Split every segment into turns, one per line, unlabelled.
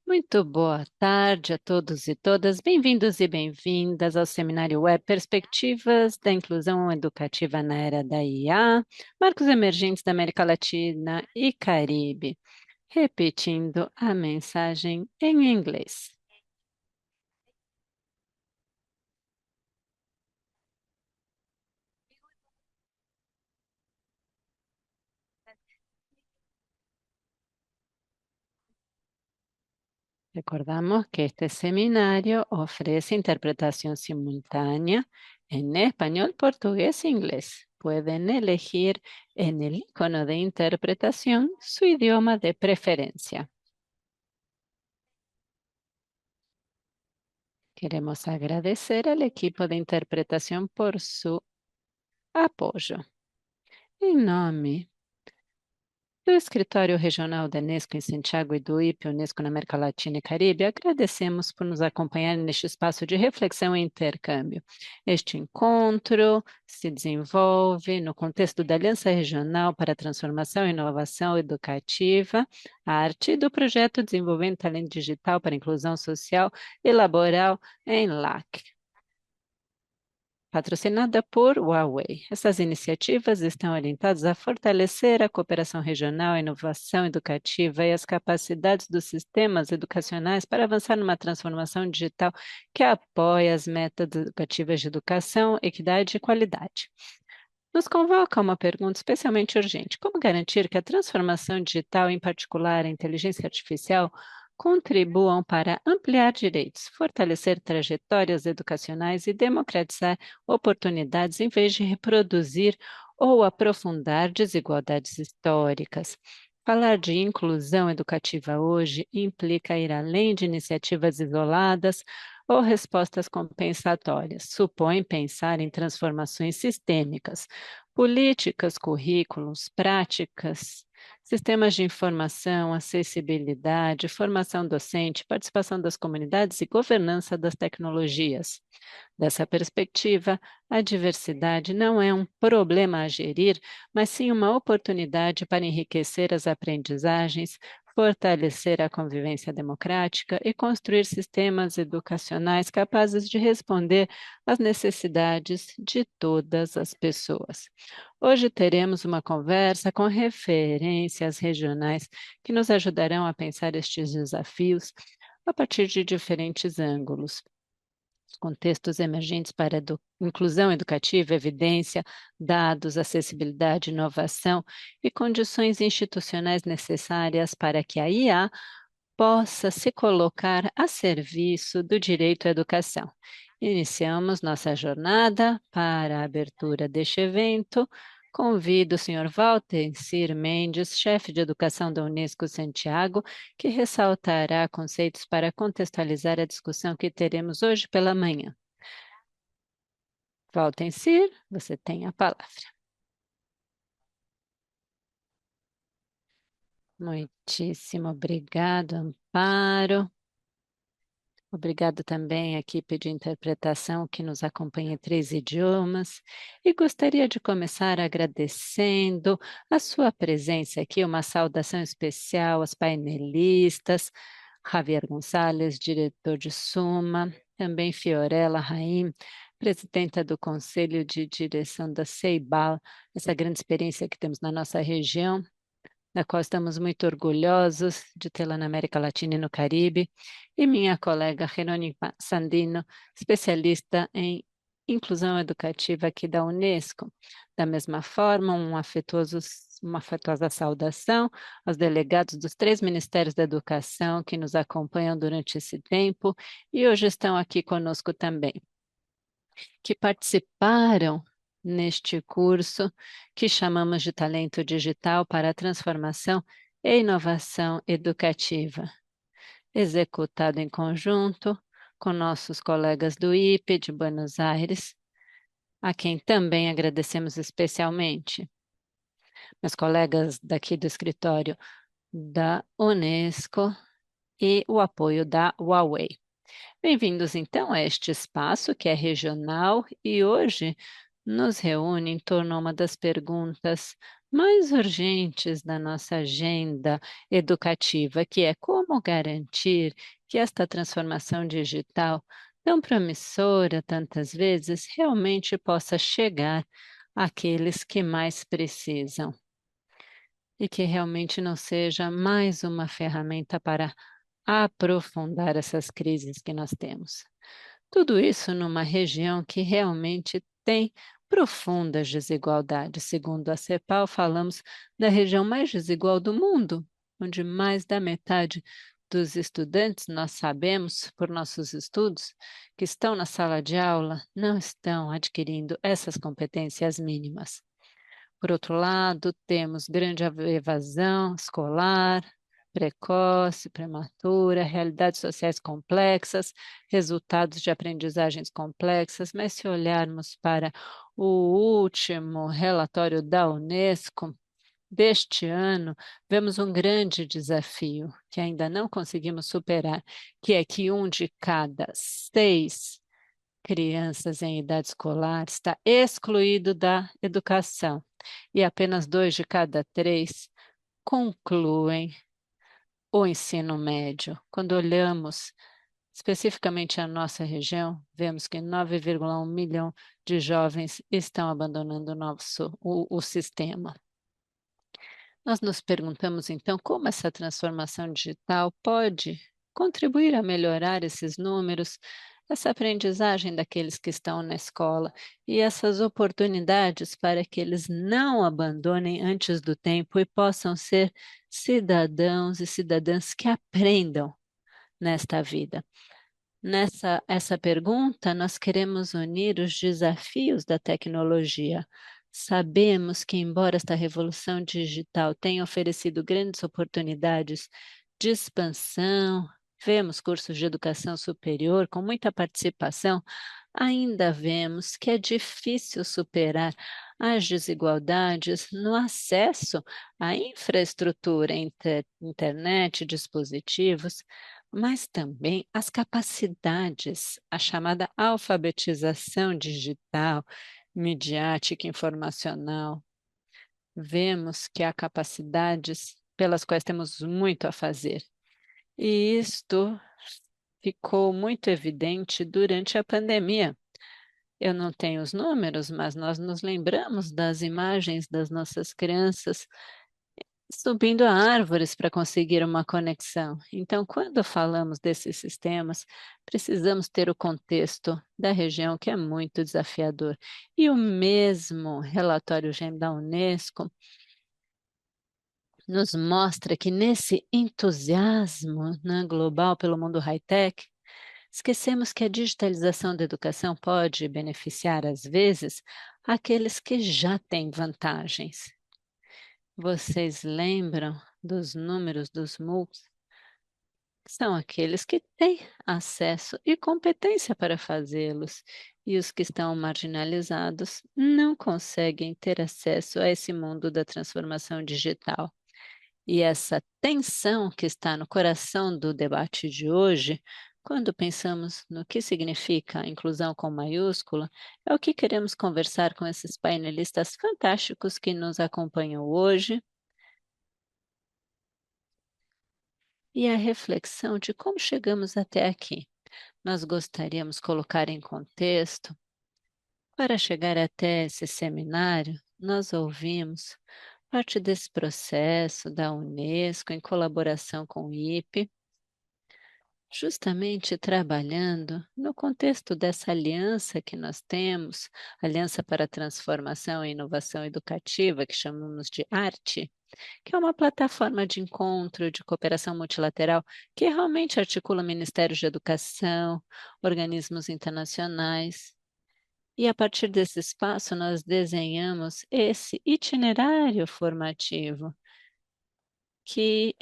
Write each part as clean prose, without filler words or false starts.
Muito boa tarde a todos e todas. Bem-vindos e bem-vindas ao seminário Web Perspectivas da Inclusão Educativa na Era da IA, Marcos Emergentes da América Latina e Caribe. Repetindo a mensagem em inglês. Recordamos que este seminario ofrece interpretación simultánea en español, portugués e inglés. Pueden elegir en el icono de interpretación su idioma de preferencia. Queremos agradecer al equipo de interpretación por su apoyo. Em nome do Escritório Regional da Unesco em Santiago e do IP Unesco na América Latina e Caribe, agradecemos por nos acompanhar neste espaço de reflexão e intercâmbio. Este encontro se desenvolve no contexto da Aliança Regional para a Transformação e Inovação Educativa, arte do projeto Desenvolvendo Talento Digital para a Inclusão Social e Laboral em LAC, patrocinada por Huawei. Essas iniciativas estão orientadas a fortalecer a cooperação regional, a inovação educativa e as capacidades dos sistemas educacionais para avançar numa transformação digital que apoie as metas educativas de educação, equidade e qualidade. Nos convoca uma pergunta especialmente urgente: como garantir que a transformação digital, em particular a inteligência artificial, contribuam para ampliar direitos, fortalecer trajetórias educacionais e democratizar oportunidades em vez de reproduzir ou aprofundar desigualdades históricas? Falar de inclusão educativa hoje implica ir além de iniciativas isoladas ou respostas compensatórias. Supõe pensar em transformações sistêmicas, políticas, currículos, práticas, sistemas de informação, acessibilidade, formação docente, participação das comunidades e governança das tecnologias. Dessa perspectiva, a diversidade não é um problema a gerir, mas sim uma oportunidade para enriquecer as aprendizagens, fortalecer a convivência democrática e construir sistemas educacionais capazes de responder às necessidades de todas as pessoas. Hoje teremos uma conversa com referências regionais que nos ajudarão a pensar estes desafios a partir de diferentes ângulos. Os contextos emergentes para inclusão educativa, evidência, dados, acessibilidade, inovação e condições institucionais necessárias para que a IA possa se colocar a serviço do direito à educação. Iniciamos nossa jornada para a abertura deste evento. Convido o senhor Walter Cir Mendes, chefe de educação da Unesco Santiago, que ressaltará conceitos para contextualizar a discussão que teremos hoje pela manhã. Walter Cir, você tem a palavra. Muitíssimo obrigado, Amparo. Obrigado também à equipe de interpretação que nos acompanha em 3 idiomas. E gostaria de começar agradecendo a sua presença aqui, uma saudação especial aos painelistas, Javier Gonçalves, diretor de Suma, também Fiorella Raim, presidenta do Conselho de Direção da CEIBAL, essa grande experiência que temos na nossa região, da qual estamos muito orgulhosos de tê-la na América Latina e no Caribe, e minha colega Jerônima Sandino, especialista em inclusão educativa aqui da Unesco. Da mesma forma, uma afetuosa saudação aos delegados dos 3 ministérios da educação que nos acompanham durante esse tempo e hoje estão aqui conosco também, que participaram neste curso que chamamos de Talento Digital para a Transformação e Inovação Educativa, executado em conjunto com nossos colegas do IP de Buenos Aires, a quem também agradecemos especialmente, meus colegas daqui do escritório da Unesco e o apoio da Huawei. Bem-vindos, então, a este espaço que é regional e hoje nos reúne em torno a uma das perguntas mais urgentes da nossa agenda educativa, que é como garantir que esta transformação digital, tão promissora tantas vezes, realmente possa chegar àqueles que mais precisam e que realmente não seja mais uma ferramenta para aprofundar essas crises que nós temos. Tudo isso numa região que realmente tem profundas desigualdades. Segundo a CEPAL, falamos da região mais desigual do mundo, onde mais da metade dos estudantes, nós sabemos, por nossos estudos, que estão na sala de aula, não estão adquirindo essas competências mínimas. Por outro lado, temos grande evasão escolar, precoce, prematura, realidades sociais complexas, resultados de aprendizagens complexas, mas se olharmos para o último relatório da Unesco deste ano, vemos um grande desafio que ainda não conseguimos superar, que é que um de cada 6 crianças em idade escolar está excluído da educação e apenas 2 de cada 3 concluem o ensino médio. Quando olhamos especificamente a nossa região, vemos que 9,1 milhão de jovens estão abandonando o sistema. Nós nos perguntamos então como essa transformação digital pode contribuir a melhorar esses números, essa aprendizagem daqueles que estão na escola e essas oportunidades para que eles não abandonem antes do tempo e possam ser cidadãos e cidadãs que aprendam nesta vida. Nessa essa pergunta, nós queremos unir os desafios da tecnologia. Sabemos que, embora esta revolução digital tenha oferecido grandes oportunidades de expansão, vemos cursos de educação superior com muita participação, ainda vemos que é difícil superar as desigualdades no acesso à infraestrutura, internet, dispositivos, mas também as capacidades, a chamada alfabetização digital, midiática, informacional. Vemos que há capacidades pelas quais temos muito a fazer. E isto ficou muito evidente durante a pandemia. Eu não tenho os números, mas nós nos lembramos das imagens das nossas crianças subindo a árvores para conseguir uma conexão. Então, quando falamos desses sistemas, precisamos ter o contexto da região, que é muito desafiador. E o mesmo relatório GEM da Unesco nos mostra que nesse entusiasmo, né, global pelo mundo high-tech, esquecemos que a digitalização da educação pode beneficiar, às vezes, aqueles que já têm vantagens. Vocês lembram dos números dos MOOCs? São aqueles que têm acesso e competência para fazê-los, e os que estão marginalizados não conseguem ter acesso a esse mundo da transformação digital. E essa tensão que está no coração do debate de hoje, quando pensamos no que significa a inclusão com maiúscula, é o que queremos conversar com esses painelistas fantásticos que nos acompanham hoje e a reflexão de como chegamos até aqui. Nós gostaríamos de colocar em contexto. Para chegar até esse seminário, nós ouvimos parte desse processo da Unesco, em colaboração com o IPE, justamente trabalhando no contexto dessa aliança que nós temos, Aliança para a Transformação e Inovação Educativa, que chamamos de ARTE, que é uma plataforma de encontro, de cooperação multilateral, que realmente articula ministérios de educação, organismos internacionais. E a partir desse espaço, nós desenhamos esse itinerário formativo que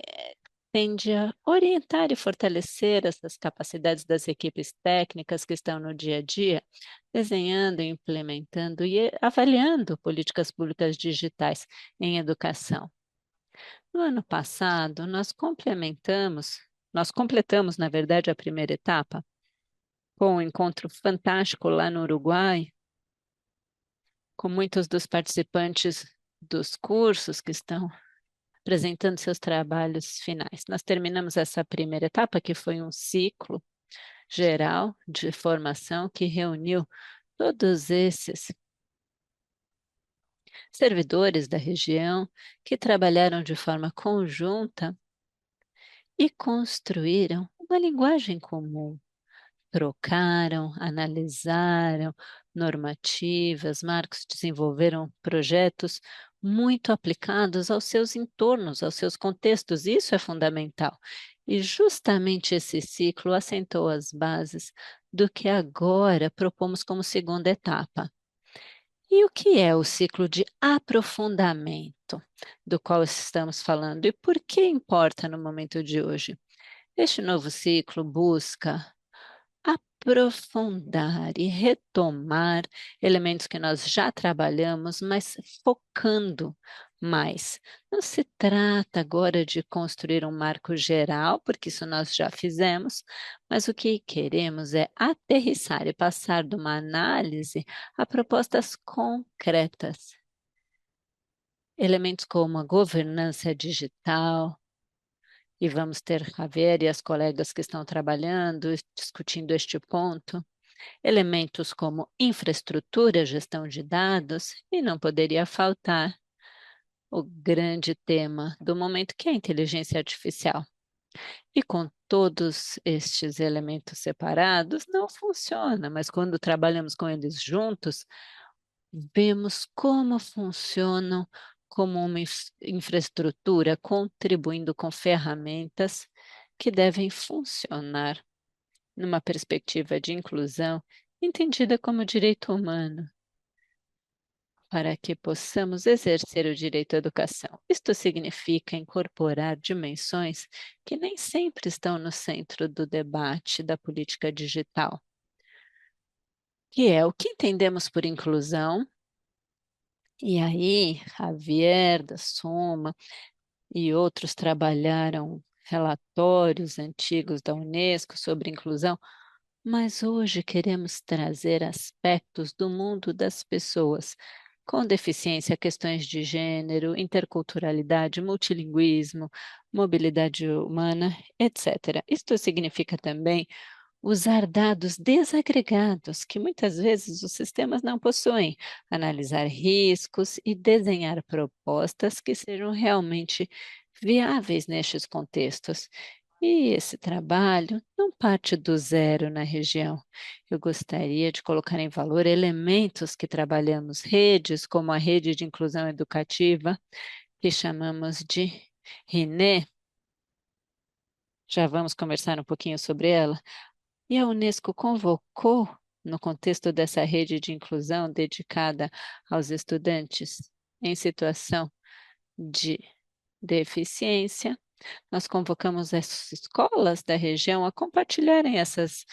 tende a orientar e fortalecer essas capacidades das equipes técnicas que estão no dia a dia, desenhando, implementando e avaliando políticas públicas digitais em educação. No ano passado, nós completamos, na verdade, a primeira etapa, com um encontro fantástico lá no Uruguai, com muitos dos participantes dos cursos que estão apresentando seus trabalhos finais. Nós terminamos essa primeira etapa, que foi um ciclo geral de formação que reuniu todos esses servidores da região que trabalharam de forma conjunta e construíram uma linguagem comum. Trocaram, analisaram normativas, marcos, desenvolveram projetos muito aplicados aos seus entornos, aos seus contextos. Isso é fundamental. E justamente esse ciclo assentou as bases do que agora propomos como segunda etapa. E o que é o ciclo de aprofundamento do qual estamos falando e por que importa no momento de hoje? Este novo ciclo busca aprofundar e retomar elementos que nós já trabalhamos, mas focando mais. Não se trata agora de construir um marco geral, porque isso nós já fizemos, mas o que queremos é aterrissar e passar de uma análise a propostas concretas. Elementos como a governança digital, e vamos ter Javier e as colegas que estão trabalhando, discutindo este ponto. Elementos como infraestrutura, gestão de dados, e não poderia faltar o grande tema do momento, que é a inteligência artificial. E com todos estes elementos separados, não funciona, mas quando trabalhamos com eles juntos, vemos como funcionam como uma infraestrutura, contribuindo com ferramentas que devem funcionar numa perspectiva de inclusão entendida como direito humano, para que possamos exercer o direito à educação. Isto significa incorporar dimensões que nem sempre estão no centro do debate da política digital, que é o que entendemos por inclusão. E aí, Javier da Soma e outros trabalharam relatórios antigos da Unesco sobre inclusão, mas hoje queremos trazer aspectos do mundo das pessoas com deficiência, questões de gênero, interculturalidade, multilinguismo, mobilidade humana, etc. Isto significa também usar dados desagregados, que muitas vezes os sistemas não possuem, analisar riscos e desenhar propostas que sejam realmente viáveis nestes contextos. E esse trabalho não parte do zero na região. Eu gostaria de colocar em valor elementos que trabalhamos, redes como a rede de inclusão educativa, que chamamos de RINE. Já vamos conversar um pouquinho sobre ela. E a Unesco convocou, no contexto dessa rede de inclusão dedicada aos estudantes em situação de deficiência, nós convocamos as escolas da região a compartilharem essas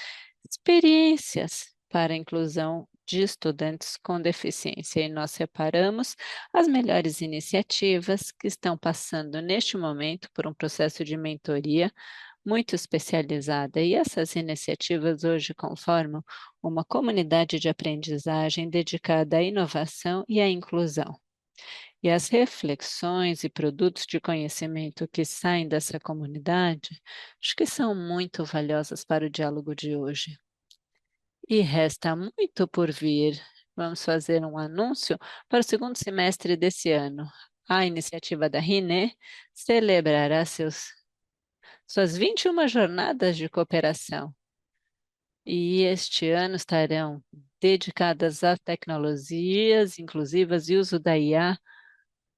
experiências para a inclusão de estudantes com deficiência. E nós separamos as melhores iniciativas que estão passando neste momento por um processo de mentoria muito especializada, e essas iniciativas hoje conformam uma comunidade de aprendizagem dedicada à inovação e à inclusão. E as reflexões e produtos de conhecimento que saem dessa comunidade, acho que são muito valiosas para o diálogo de hoje. E resta muito por vir. Vamos fazer um anúncio para o segundo semestre desse ano. A iniciativa da RINE celebrará suas 21 jornadas de cooperação. E este ano estarão dedicadas às tecnologias inclusivas e uso da IA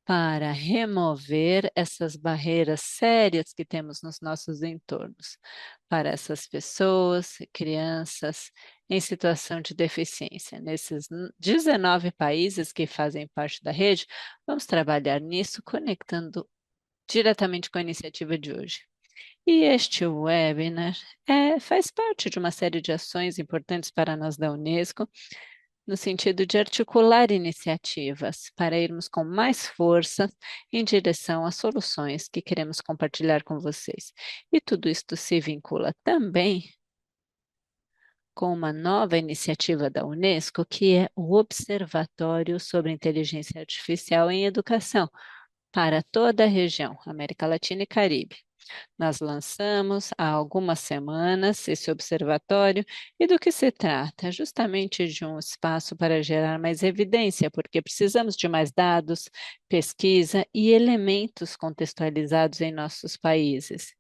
para remover essas barreiras sérias que temos nos nossos entornos, para essas pessoas, crianças em situação de deficiência. Nesses 19 países que fazem parte da rede, vamos trabalhar nisso, conectando diretamente com a iniciativa de hoje. E este webinar faz parte de uma série de ações importantes para nós da Unesco, no sentido de articular iniciativas para irmos com mais força em direção às soluções que queremos compartilhar com vocês. E tudo isto se vincula também com uma nova iniciativa da Unesco, que é o Observatório sobre Inteligência Artificial em Educação, para toda a região, América Latina e Caribe. Nós lançamos há algumas semanas esse observatório e do que se trata? Justamente de um espaço para gerar mais evidência, porque precisamos de mais dados, pesquisa e elementos contextualizados em nossos países.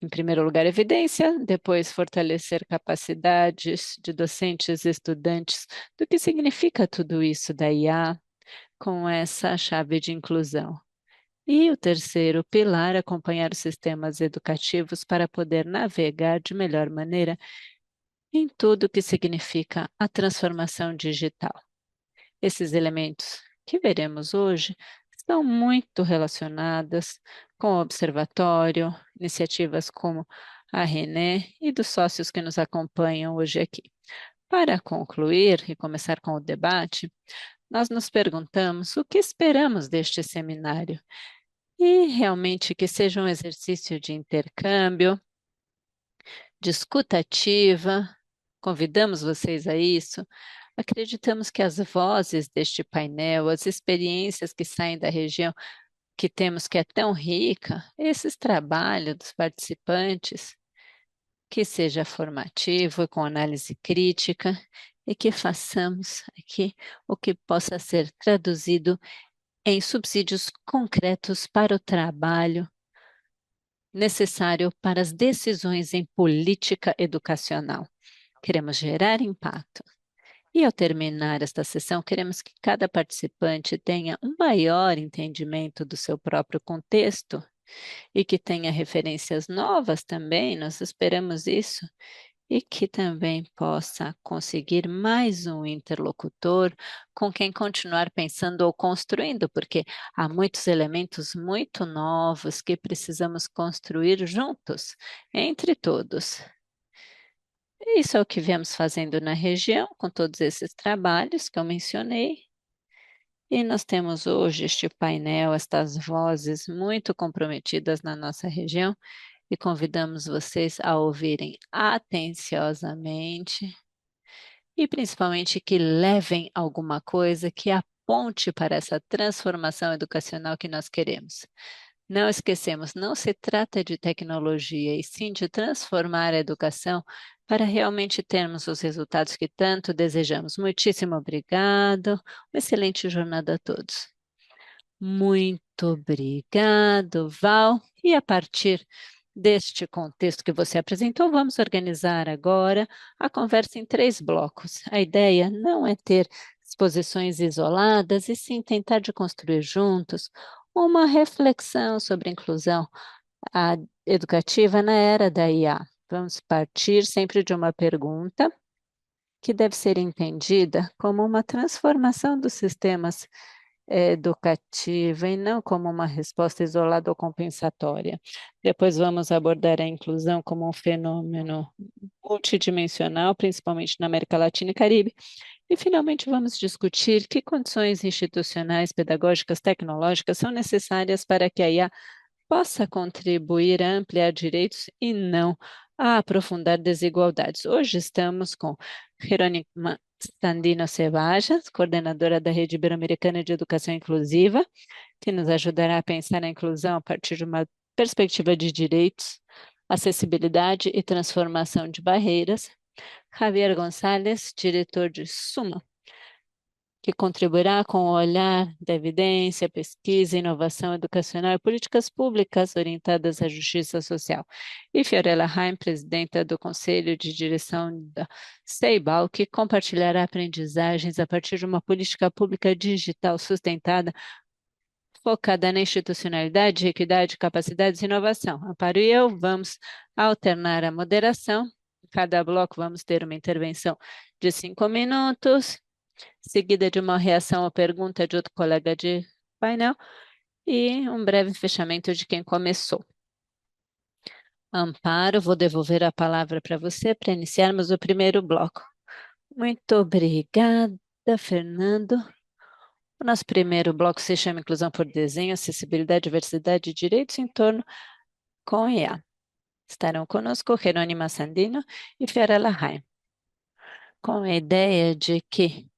Em primeiro lugar, evidência, depois fortalecer capacidades de docentes e estudantes do que significa tudo isso da IA com essa chave de inclusão. E o terceiro pilar, acompanhar os sistemas educativos para poder navegar de melhor maneira em tudo que significa a transformação digital. Esses elementos que veremos hoje estão muito relacionadas com o observatório, iniciativas como a René e dos sócios que nos acompanham hoje aqui. Para concluir e começar com o debate, nós nos perguntamos o que esperamos deste seminário e realmente que seja um exercício de intercâmbio, de escuta ativa. Convidamos vocês a isso. Acreditamos que as vozes deste painel, as experiências que saem da região que temos que é tão rica, esses trabalhos dos participantes, que seja formativo e com análise crítica e que façamos aqui o que possa ser traduzido em subsídios concretos para o trabalho necessário para as decisões em política educacional. Queremos gerar impacto. E ao terminar esta sessão, queremos que cada participante tenha um maior entendimento do seu próprio contexto e que tenha referências novas também, nós esperamos isso, e que também possa conseguir mais um interlocutor com quem continuar pensando ou construindo, porque há muitos elementos muito novos que precisamos construir juntos, entre todos. Isso é o que viemos fazendo na região, com todos esses trabalhos que eu mencionei. E nós temos hoje este painel, estas vozes muito comprometidas na nossa região, e convidamos vocês a ouvirem atenciosamente e principalmente que levem alguma coisa que aponte para essa transformação educacional que nós queremos. Não esquecemos, não se trata de tecnologia, e sim de transformar a educação para realmente termos os resultados que tanto desejamos. Muitíssimo obrigado, uma excelente jornada a todos. Muito obrigado, Val. E a partir deste contexto que você apresentou, vamos organizar agora a conversa em três blocos. A ideia não é ter exposições isoladas, e sim tentar de construir juntos uma reflexão sobre a inclusão educativa na era da IA. Vamos partir sempre de uma pergunta que deve ser entendida como uma transformação dos sistemas educativa e não como uma resposta isolada ou compensatória. Depois vamos abordar a inclusão como um fenômeno multidimensional, principalmente na América Latina e Caribe. E, finalmente, vamos discutir que condições institucionais, pedagógicas, tecnológicas são necessárias para que a IA possa contribuir a ampliar direitos e não a aprofundar desigualdades. Hoje estamos com Jerônima Standino Cevajas, coordenadora da Rede Ibero-Americana de Educação Inclusiva, que nos ajudará a pensar a inclusão a partir de uma perspectiva de direitos, acessibilidade e transformação de barreiras. Javier Gonçalves, diretor de Suma, que contribuirá com o olhar da evidência, pesquisa, inovação educacional e políticas públicas orientadas à justiça social. E Fiorella Heim, presidenta do Conselho de Direção da CEIBAL, que compartilhará aprendizagens a partir de uma política pública digital sustentada, focada na institucionalidade, equidade, capacidades e inovação. Amparo e eu vamos alternar a moderação. Em cada bloco vamos ter uma intervenção de 5 minutos, seguida de uma reação à pergunta de outro colega de painel e um breve fechamento de quem começou. Amparo, vou devolver a palavra para você para iniciarmos o primeiro bloco. Muito obrigada, Fernando. O nosso primeiro bloco se chama Inclusão por Desenho, Acessibilidade, Diversidade e Direitos em torno com IA. Estarão conosco Jerônima Sandino e Fiorella Raim, com a ideia de que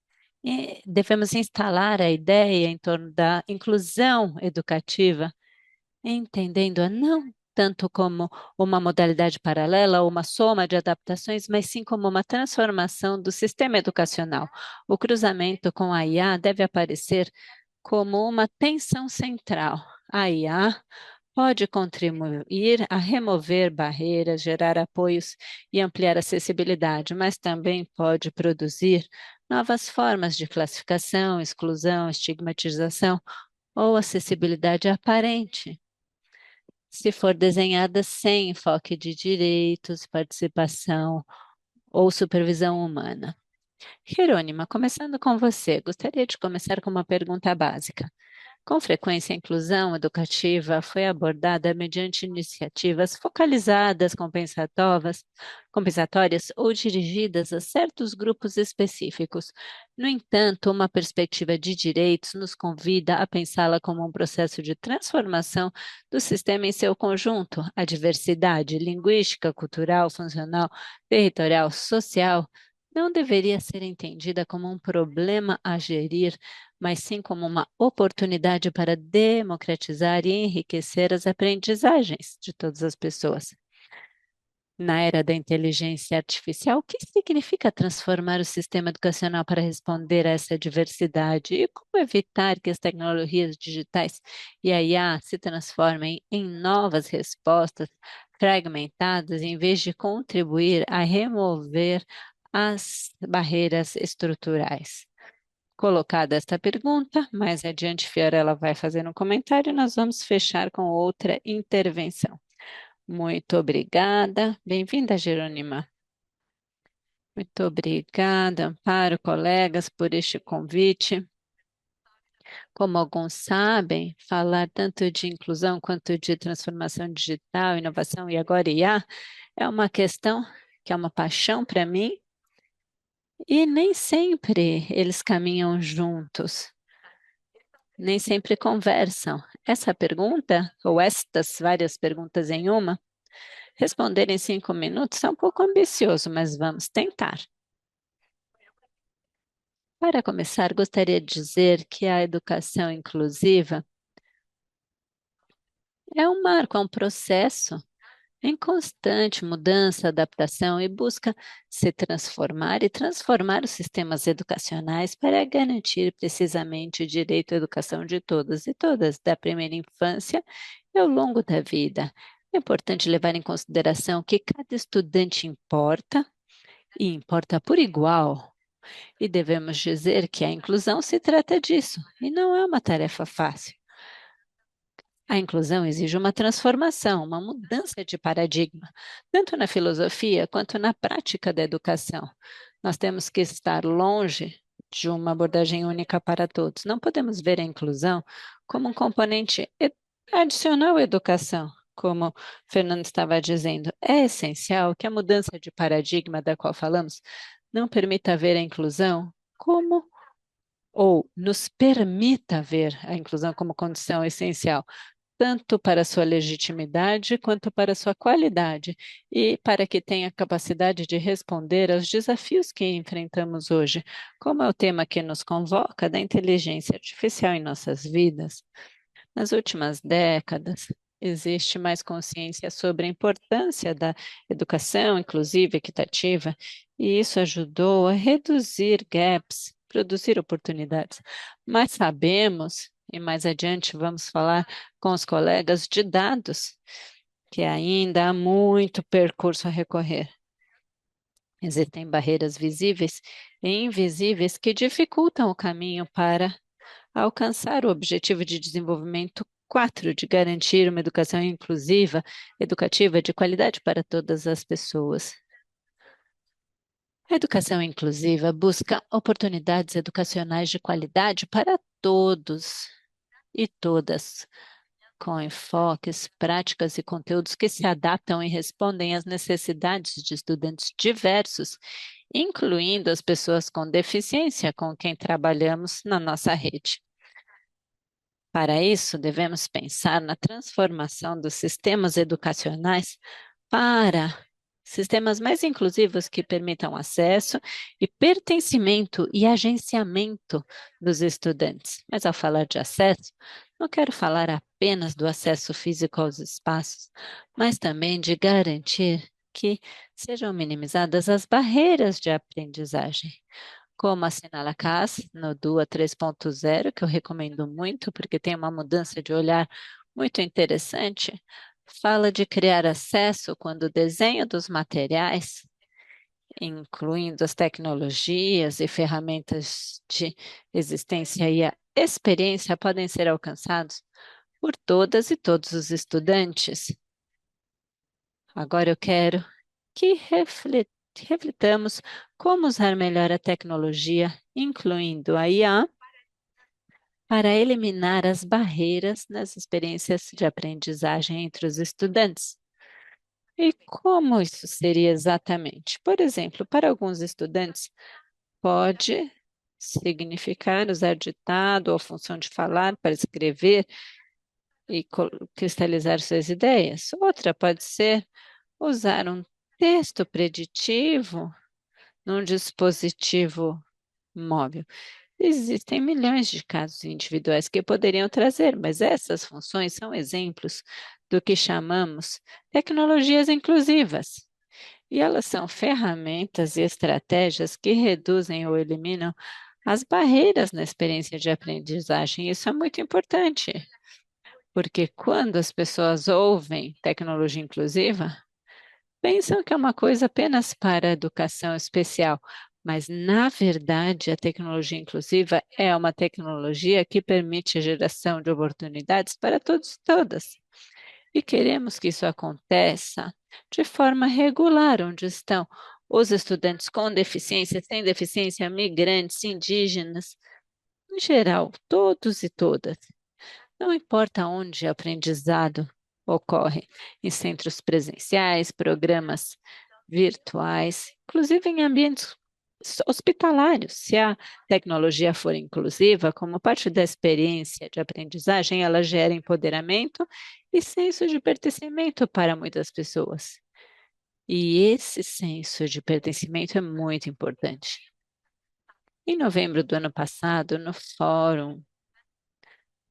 devemos instalar a ideia em torno da inclusão educativa, entendendo-a não tanto como uma modalidade paralela ou uma soma de adaptações, mas sim como uma transformação do sistema educacional. O cruzamento com a IA deve aparecer como uma tensão central. A IA pode contribuir a remover barreiras, gerar apoios e ampliar a acessibilidade, mas também pode produzir novas formas de classificação, exclusão, estigmatização ou acessibilidade aparente, se for desenhada sem enfoque de direitos, participação ou supervisão humana. Jerônima, começando com você, gostaria de começar com uma pergunta básica. Com frequência, a inclusão educativa foi abordada mediante iniciativas focalizadas, compensatórias ou dirigidas a certos grupos específicos. No entanto, uma perspectiva de direitos nos convida a pensá-la como um processo de transformação do sistema em seu conjunto. A diversidade linguística, cultural, funcional, territorial, social não deveria ser entendida como um problema a gerir, mas sim como uma oportunidade para democratizar e enriquecer as aprendizagens de todas as pessoas. Na era da inteligência artificial, o que significa transformar o sistema educacional para responder a essa diversidade? E como evitar que as tecnologias digitais e a IA se transformem em novas respostas fragmentadas, em vez de contribuir a remover as barreiras estruturais? Colocada esta pergunta, mais adiante Fiorella vai fazer um comentário e nós vamos fechar com outra intervenção. Muito obrigada. Bem-vinda, Jerônima. Muito obrigada, Amparo, colegas, por este convite. Como alguns sabem, falar tanto de inclusão quanto de transformação digital, inovação e agora IA é uma questão que é uma paixão para mim e nem sempre eles caminham juntos. Nem sempre conversam. Essa pergunta, ou estas várias perguntas em uma, responder em 5 minutos é um pouco ambicioso, mas vamos tentar. Para começar, gostaria de dizer que a educação inclusiva é um marco, é um processo em constante mudança, adaptação e busca se transformar e transformar os sistemas educacionais para garantir precisamente o direito à educação de todas e todas, da primeira infância e ao longo da vida. É importante levar em consideração que cada estudante importa e importa por igual. E devemos dizer que a inclusão se trata disso, e não é uma tarefa fácil. A inclusão exige uma transformação, uma mudança de paradigma, tanto na filosofia quanto na prática da educação. Nós temos que estar longe de uma abordagem única para todos. Não podemos ver a inclusão como um componente adicional à educação. Como o Fernando estava dizendo, é essencial que a mudança de paradigma da qual falamos não permita ver a inclusão como ou nos permita ver a inclusão como condição essencial tanto para sua legitimidade quanto para sua qualidade, e para que tenha capacidade de responder aos desafios que enfrentamos hoje, como é o tema que nos convoca da inteligência artificial em nossas vidas. Nas últimas décadas, existe mais consciência sobre a importância da educação inclusiva e equitativa, e isso ajudou a reduzir gaps, produzir oportunidades. Mas sabemos, e mais adiante vamos falar com os colegas de dados, que ainda há muito percurso a recorrer. Existem barreiras visíveis e invisíveis que dificultam o caminho para alcançar o Objetivo de Desenvolvimento 4 de garantir uma educação inclusiva, educativa de qualidade para todas as pessoas. A educação inclusiva busca oportunidades educacionais de qualidade para todos e todas, com enfoques, práticas e conteúdos que se adaptam e respondem às necessidades de estudantes diversos, incluindo as pessoas com deficiência com quem trabalhamos na nossa rede. Para isso, devemos pensar na transformação dos sistemas educacionais para sistemas mais inclusivos que permitam acesso e pertencimento e agenciamento dos estudantes. Mas ao falar de acesso, não quero falar apenas do acesso físico aos espaços, mas também de garantir que sejam minimizadas as barreiras de aprendizagem. Como assinala a CAS no DUA 3.0, que eu recomendo muito, porque tem uma mudança de olhar muito interessante, fala de criar acesso quando o desenho dos materiais, incluindo as tecnologias e ferramentas de existência e a experiência, podem ser alcançados por todas e todos os estudantes. Agora eu quero que reflitamos como usar melhor a tecnologia, incluindo a IA, para eliminar as barreiras nas experiências de aprendizagem entre os estudantes. E como isso seria exatamente? Por exemplo, para alguns estudantes, pode significar usar ditado ou função de falar para escrever e cristalizar suas ideias. Outra pode ser usar um texto preditivo num dispositivo móvel. Existem milhões de casos individuais que poderiam trazer, mas essas funções são exemplos do que chamamos tecnologias inclusivas. E elas são ferramentas e estratégias que reduzem ou eliminam as barreiras na experiência de aprendizagem. Isso é muito importante, porque quando as pessoas ouvem tecnologia inclusiva, pensam que é uma coisa apenas para a educação especial, mas, na verdade, a tecnologia inclusiva é uma tecnologia que permite a geração de oportunidades para todos e todas. E queremos que isso aconteça de forma regular, onde estão os estudantes com deficiência, sem deficiência, migrantes, indígenas, em geral, todos e todas. Não importa onde o aprendizado ocorre, em centros presenciais, programas virtuais, inclusive em ambientes hospitalários. Se a tecnologia for inclusiva, como parte da experiência de aprendizagem, ela gera empoderamento e senso de pertencimento para muitas pessoas. E esse senso de pertencimento é muito importante. Em novembro do ano passado, no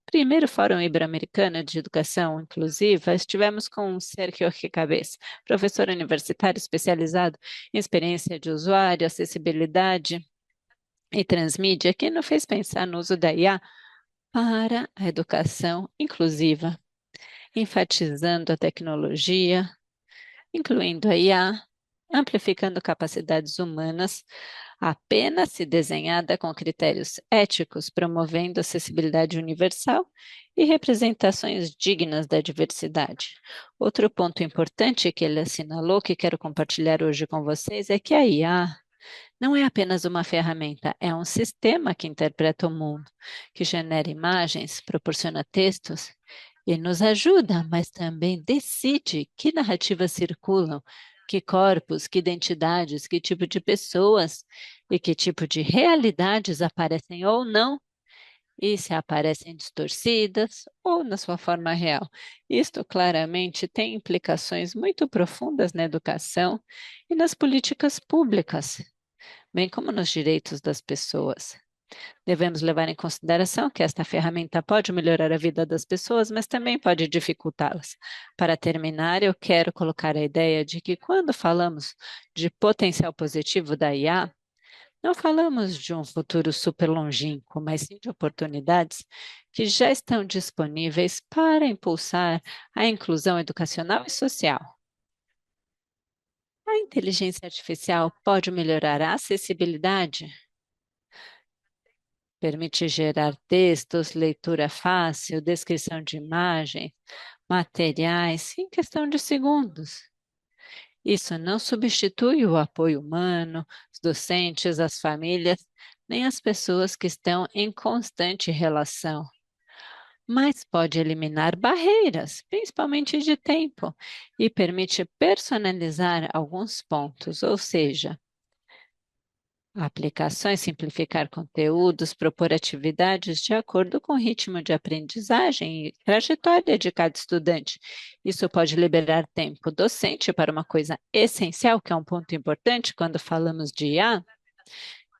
primeiro Fórum Ibero-Americano de Educação Inclusiva, estivemos com o Sergio Recabez, professor universitário especializado em experiência de usuário, acessibilidade e transmídia, que nos fez pensar no uso da IA para a educação inclusiva, enfatizando a tecnologia, incluindo a IA, amplificando capacidades humanas, apenas se desenhada com critérios éticos, promovendo acessibilidade universal e representações dignas da diversidade. Outro ponto importante que ele assinalou, que quero compartilhar hoje com vocês, é que a IA não é apenas uma ferramenta, é um sistema que interpreta o mundo, que genera imagens, proporciona textos e nos ajuda, mas também decide que narrativas circulam, que corpos, que identidades, que tipo de pessoas e que tipo de realidades aparecem ou não, e se aparecem distorcidas ou na sua forma real. Isto claramente tem implicações muito profundas na educação e nas políticas públicas, bem como nos direitos das pessoas. Devemos levar em consideração que esta ferramenta pode melhorar a vida das pessoas, mas também pode dificultá-las. Para terminar, eu quero colocar a ideia de que quando falamos de potencial positivo da IA, não falamos de um futuro super longínquo, mas sim de oportunidades que já estão disponíveis para impulsar a inclusão educacional e social. A inteligência artificial pode melhorar a acessibilidade. Permite gerar textos, leitura fácil, descrição de imagens, materiais, em questão de segundos. Isso não substitui o apoio humano, os docentes, as famílias, nem as pessoas que estão em constante relação, mas pode eliminar barreiras, principalmente de tempo, e permite personalizar alguns pontos, ou seja, Aplicações, simplificar conteúdos, propor atividades de acordo com o ritmo de aprendizagem e trajetória de cada estudante. Isso pode liberar tempo docente para uma coisa essencial, que é um ponto importante quando falamos de IA,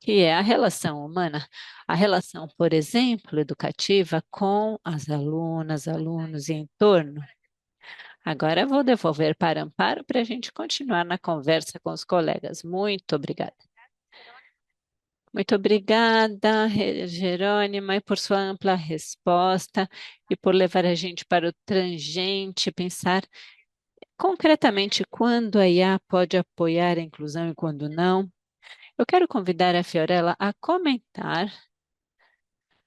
que é a relação humana. A relação, por exemplo, educativa com as alunas, alunos e entorno. Agora eu vou devolver para Amparo para a gente continuar na conversa com os colegas. Muito obrigada. Muito obrigada, Jerônima, e por sua ampla resposta e por levar a gente para o tangente, pensar concretamente quando a IA pode apoiar a inclusão e quando não. Eu quero convidar a Fiorella a comentar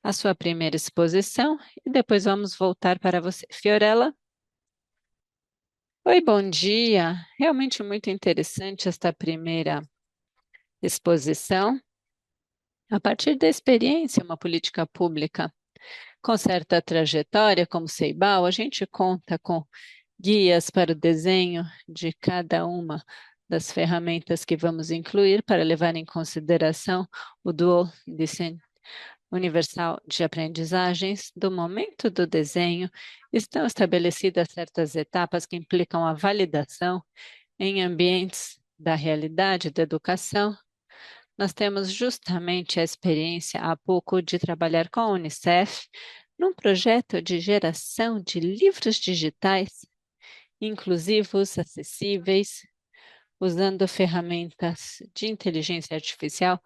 a sua primeira exposição e depois vamos voltar para você. Fiorella? Oi, bom dia. Realmente muito interessante esta primeira exposição. A partir da experiência, uma política pública com certa trajetória, como Ceibal, a gente conta com guias para o desenho de cada uma das ferramentas que vamos incluir para levar em consideração o Dual Design Universal de Aprendizagens. Do momento do desenho, estão estabelecidas certas etapas que implicam a validação em ambientes da realidade da educação. Nós temos justamente a experiência há pouco de trabalhar com a Unicef num projeto de geração de livros digitais inclusivos, acessíveis, usando ferramentas de inteligência artificial,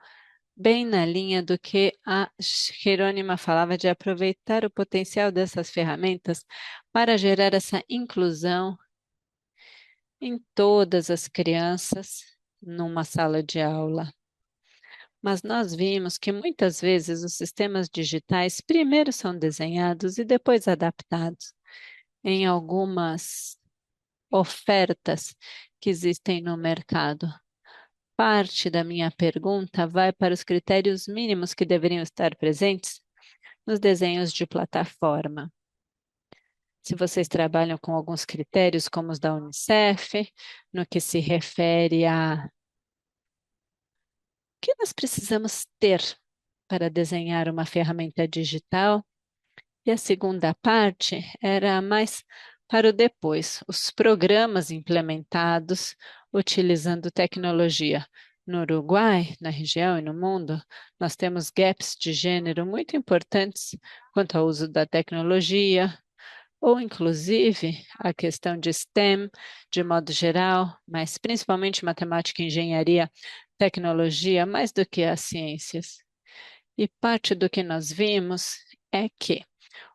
bem na linha do que a Jerônima falava de aproveitar o potencial dessas ferramentas para gerar essa inclusão em todas as crianças numa sala de aula. Mas nós vimos que muitas vezes os sistemas digitais primeiro são desenhados e depois adaptados em algumas ofertas que existem no mercado. Parte da minha pergunta vai para os critérios mínimos que deveriam estar presentes nos desenhos de plataforma. Se vocês trabalham com alguns critérios, como os da Unicef, no que se refere a o que nós precisamos ter para desenhar uma ferramenta digital. E a segunda parte era mais para o depois, os programas implementados utilizando tecnologia. No Uruguai, na região e no mundo, nós temos gaps de gênero muito importantes quanto ao uso da tecnologia, ou inclusive a questão de STEM, de modo geral, mas principalmente matemática, engenharia, tecnologia, mais do que as ciências. E parte do que nós vimos é que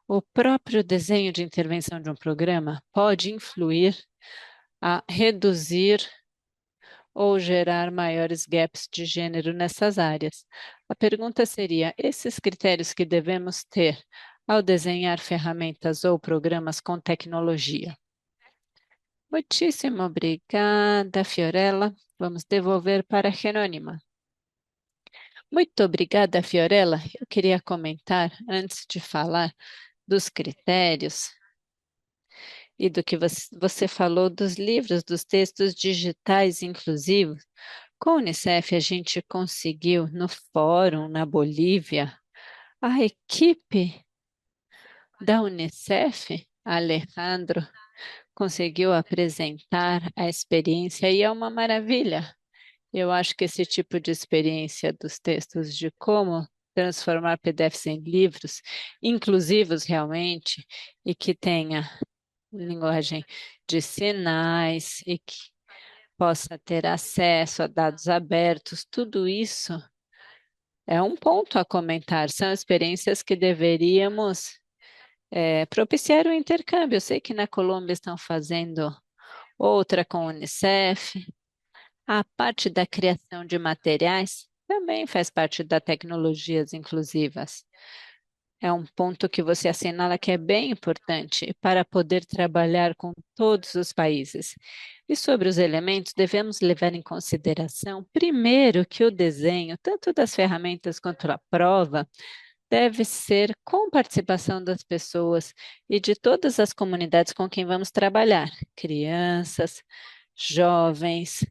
o próprio desenho de intervenção de um programa pode influir a reduzir ou gerar maiores gaps de gênero nessas áreas. A pergunta seria: esses critérios que devemos ter ao desenhar ferramentas ou programas com tecnologia? Muitíssimo obrigada, Fiorella. Vamos devolver para a Jerônima. Muito obrigada, Fiorella. Eu queria comentar, antes de falar dos critérios e do que você falou dos livros, dos textos digitais inclusivos. Com a Unicef, a gente conseguiu, no fórum na Bolívia, a equipe da Unicef, Alejandro, conseguiu apresentar a experiência e é uma maravilha. Eu acho que esse tipo de experiência dos textos de como transformar PDFs em livros inclusivos realmente e que tenha linguagem de sinais e que possa ter acesso a dados abertos, tudo isso é um ponto a comentar. São experiências que deveríamos propiciar o intercâmbio. Eu sei que na Colômbia estão fazendo outra com a Unicef. A parte da criação de materiais também faz parte das tecnologias inclusivas. É um ponto que você assinala que é bem importante para poder trabalhar com todos os países. E sobre os elementos, devemos levar em consideração, primeiro, que o desenho, tanto das ferramentas quanto a prova, deve ser com participação das pessoas e de todas as comunidades com quem vamos trabalhar, crianças, jovens,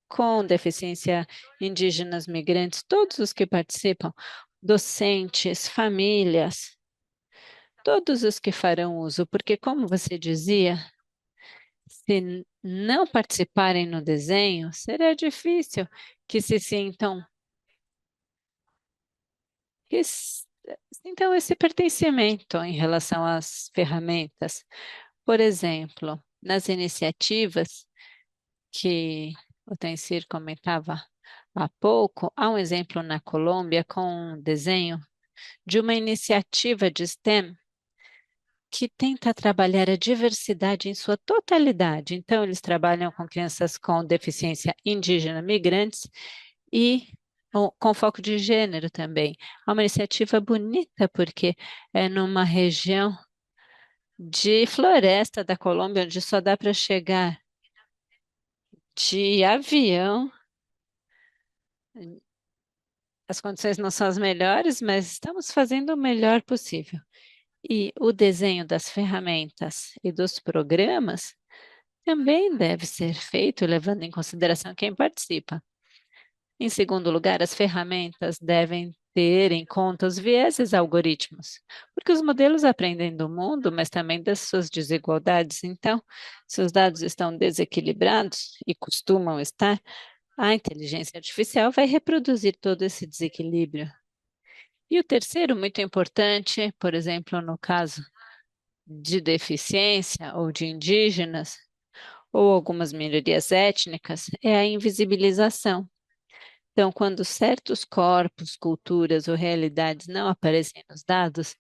com deficiência, indígenas, migrantes, todos os que participam, docentes, famílias, todos os que farão uso, porque, como você dizia, se não participarem no desenho, será difícil que se sintam que sintam esse pertencimento em relação às ferramentas. Por exemplo, nas iniciativas que o Tancir comentava há pouco, há um exemplo na Colômbia com um desenho de uma iniciativa de STEM que tenta trabalhar a diversidade em sua totalidade. Então, eles trabalham com crianças com deficiência indígena, migrantes e com foco de gênero também. É uma iniciativa bonita porque é numa região de floresta da Colômbia, onde só dá para chegar de avião. As condições não são as melhores, mas estamos fazendo o melhor possível. E o desenho das ferramentas e dos programas também deve ser feito levando em consideração quem participa. Em segundo lugar, as ferramentas devem ter em conta os vieses algoritmos, porque os modelos aprendem do mundo, mas também das suas desigualdades. Então, se os dados estão desequilibrados e costumam estar, a inteligência artificial vai reproduzir todo esse desequilíbrio. E o terceiro, muito importante, por exemplo, no caso de deficiência ou de indígenas, ou algumas minorias étnicas, é a invisibilização. Então, quando certos corpos, culturas ou realidades não aparecem nos dados,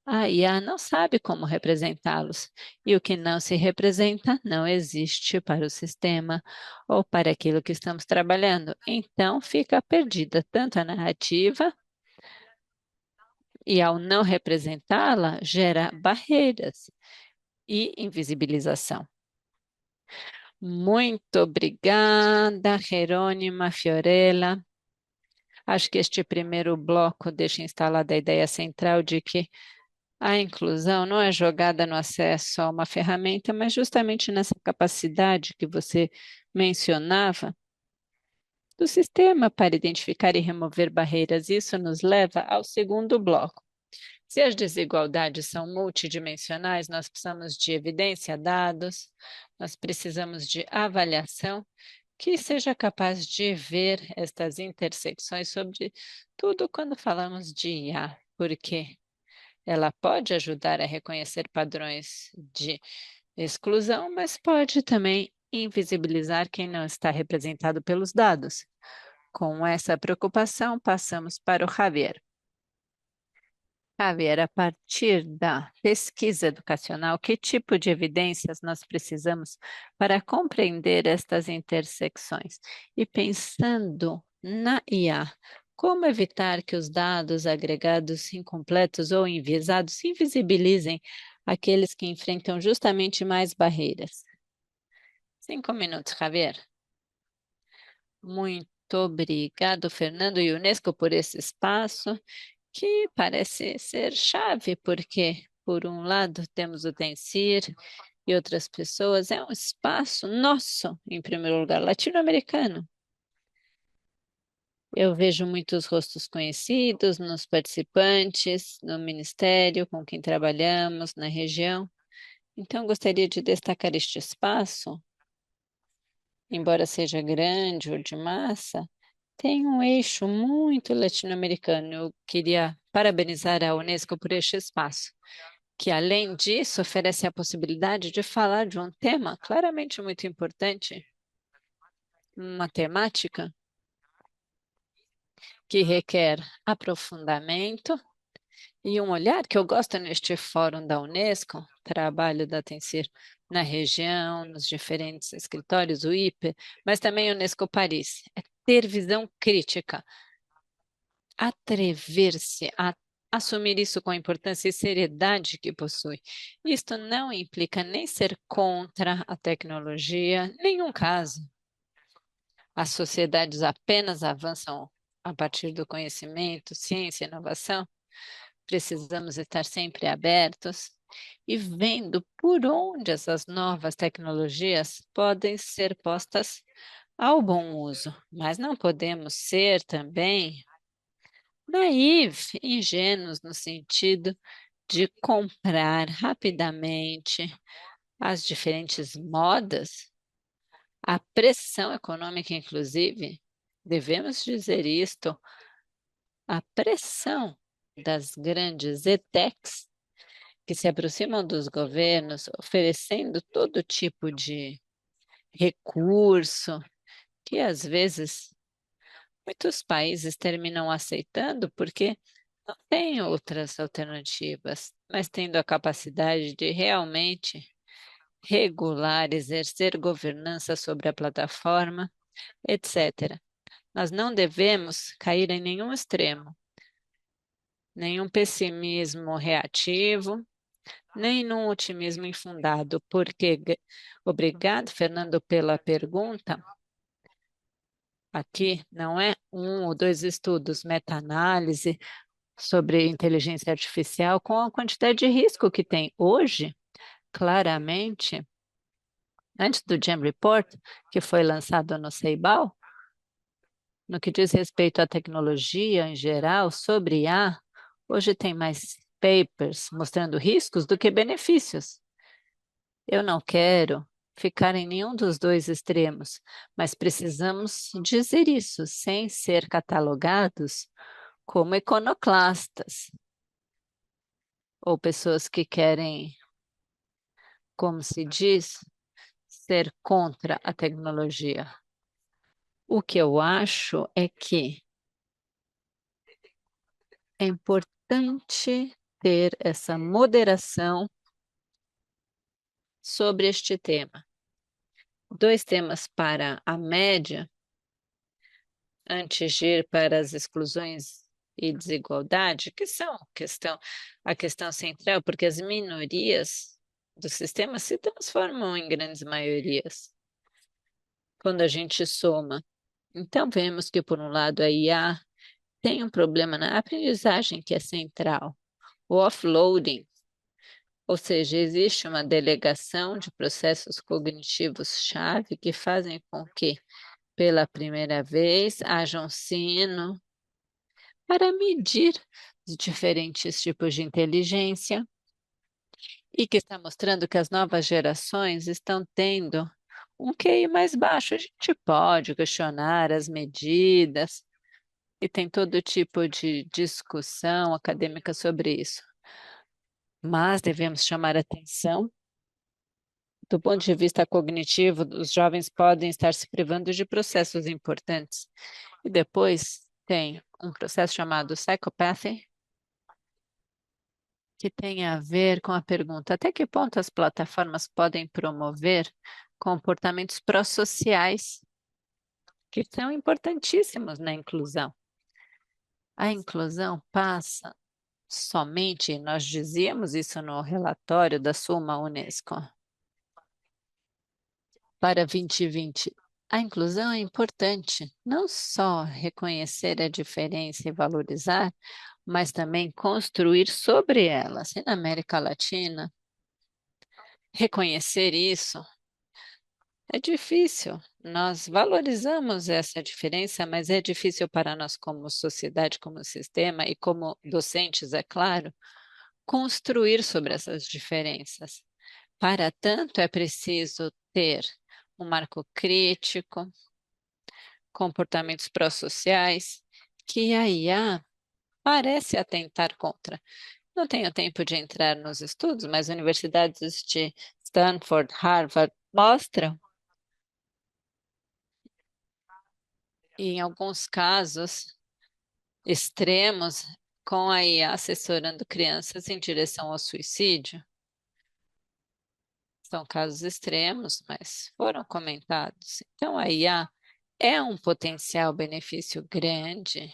a IA não sabe como representá-los, e o que não se representa não existe para o sistema ou para aquilo que estamos trabalhando. Então, fica perdida tanto a narrativa, e ao não representá-la, gera barreiras e invisibilização. Muito obrigada, Jerônima Fiorella. Acho que este primeiro bloco deixa instalada a ideia central de que a inclusão não é jogada no acesso a uma ferramenta, mas justamente nessa capacidade que você mencionava do sistema para identificar e remover barreiras. Isso nos leva ao segundo bloco. Se as desigualdades são multidimensionais, nós precisamos de evidência, dados, nós precisamos de avaliação que seja capaz de ver estas intersecções sobre tudo quando falamos de IA, porque ela pode ajudar a reconhecer padrões de exclusão, mas pode também invisibilizar quem não está representado pelos dados. Com essa preocupação, passamos para o Javier. Javier, a partir da pesquisa educacional, que tipo de evidências nós precisamos para compreender estas intersecções? E pensando na IA, como evitar que os dados agregados incompletos ou enviesados invisibilizem aqueles que enfrentam justamente mais barreiras? 5 minutos, Javier. Muito obrigado, Fernando e Unesco, por esse espaço que parece ser chave, porque, por um lado, temos o Tencir e outras pessoas, é um espaço nosso, em primeiro lugar, latino-americano. Eu vejo muitos rostos conhecidos nos participantes, no ministério com quem trabalhamos, na região. Então, gostaria de destacar este espaço, embora seja grande ou de massa, tem um eixo muito latino-americano. Eu queria parabenizar a Unesco por este espaço, que, além disso, oferece a possibilidade de falar de um tema claramente muito importante, uma temática que requer aprofundamento e um olhar que eu gosto neste fórum da Unesco, trabalho da Tencir na região, nos diferentes escritórios, o IPE, mas também Unesco Paris, é ter visão crítica, atrever-se a assumir isso com a importância e seriedade que possui. Isto não implica nem ser contra a tecnologia, nenhum caso. As sociedades apenas avançam a partir do conhecimento, ciência e inovação. Precisamos estar sempre abertos e vendo por onde essas novas tecnologias podem ser postas ao bom uso, mas não podemos ser também naivos, ingênuos no sentido de comprar rapidamente as diferentes modas, a pressão econômica, inclusive, devemos dizer isto, a pressão das grandes ETECs que se aproximam dos governos, oferecendo todo tipo de recurso, que às vezes muitos países terminam aceitando porque não têm outras alternativas, mas tendo a capacidade de realmente regular, exercer governança sobre a plataforma, etc. Nós não devemos cair em nenhum extremo, nenhum pessimismo reativo, nem num otimismo infundado, porque, obrigado, Fernando, pela pergunta. Aqui não é um ou dois estudos, meta-análise sobre inteligência artificial com a quantidade de risco que tem hoje, claramente, antes do Jam Report, que foi lançado no Ceibal, no que diz respeito à tecnologia em geral, sobre IA, hoje tem mais papers mostrando riscos do que benefícios. Eu não quero ficar em nenhum dos dois extremos, mas precisamos dizer isso sem ser catalogados como iconoclastas ou pessoas que querem, como se diz, ser contra a tecnologia. O que eu acho é que é importante ter essa moderação sobre este tema. Dois temas para a média, antes de ir para as exclusões e desigualdade, que são a questão central, porque as minorias do sistema se transformam em grandes maiorias quando a gente soma. Então, vemos que, por um lado, a IA tem um problema na aprendizagem que é central, o offloading, ou seja, existe uma delegação de processos cognitivos-chave que fazem com que, pela primeira vez, haja um sino para medir os diferentes tipos de inteligência e que está mostrando que as novas gerações estão tendo um QI mais baixo. A gente pode questionar as medidas e tem todo tipo de discussão acadêmica sobre isso, mas devemos chamar atenção. Do ponto de vista cognitivo, os jovens podem estar se privando de processos importantes. E depois tem um processo chamado psychopathy, que tem a ver com a pergunta: até que ponto as plataformas podem promover comportamentos pró-sociais que são importantíssimos na inclusão? A inclusão passa somente, nós dizíamos isso no relatório da Suma Unesco para 2020. A inclusão é importante, não só reconhecer a diferença e valorizar, mas também construir sobre elas. E na América Latina, reconhecer isso é difícil. Nós valorizamos essa diferença, mas é difícil para nós, como sociedade, como sistema e como docentes, é claro, construir sobre essas diferenças. Para tanto, é preciso ter um marco crítico, comportamentos pró-sociais, que a IA parece atentar contra. Não tenho tempo de entrar nos estudos, mas universidades de Stanford, Harvard mostram, e em alguns casos extremos, com a IA assessorando crianças em direção ao suicídio. São casos extremos, mas foram comentados. Então, a IA é um potencial benefício grande.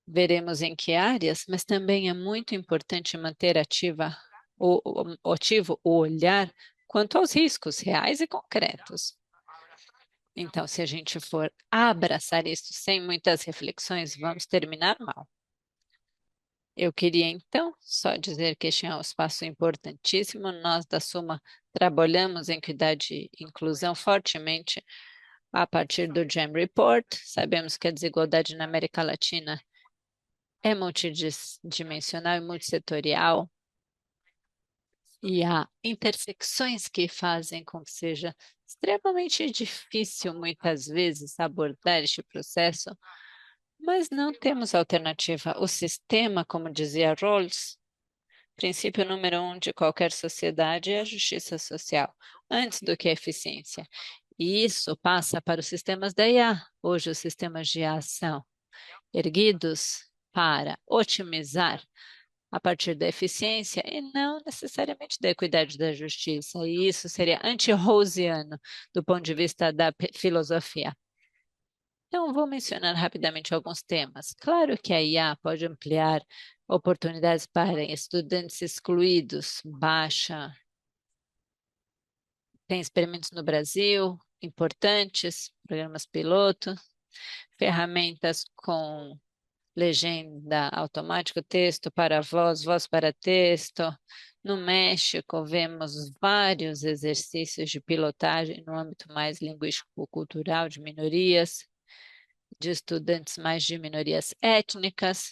Veremos em que áreas, mas também é muito importante manter ativo o olhar quanto aos riscos reais e concretos. Então, se a gente for abraçar isso sem muitas reflexões, vamos terminar mal. Eu queria, então, só dizer que este é um espaço importantíssimo. Nós, da Suma, trabalhamos em equidade e inclusão fortemente A partir do GEM Report, sabemos que a desigualdade na América Latina é multidimensional e multissetorial, e há intersecções que fazem com que seja extremamente difícil, muitas vezes, abordar este processo, mas não temos alternativa. O sistema, como dizia Rawls, princípio número um de qualquer sociedade é a justiça social, antes do que a eficiência. E isso passa para os sistemas da IA. Hoje, os sistemas de IA são erguidos para otimizar a partir da eficiência e não necessariamente da equidade da justiça. E isso seria anti-Rawlsiano do ponto de vista da filosofia. Então, vou mencionar rapidamente alguns temas. Claro que a IA pode ampliar oportunidades para estudantes excluídos, baixa. Tem experimentos no Brasil, importantes, programas piloto, ferramentas com legenda automática, texto para voz, voz para texto. No México, vemos vários exercícios de pilotagem no âmbito mais linguístico-cultural de minorias, de estudantes mais de minorias étnicas,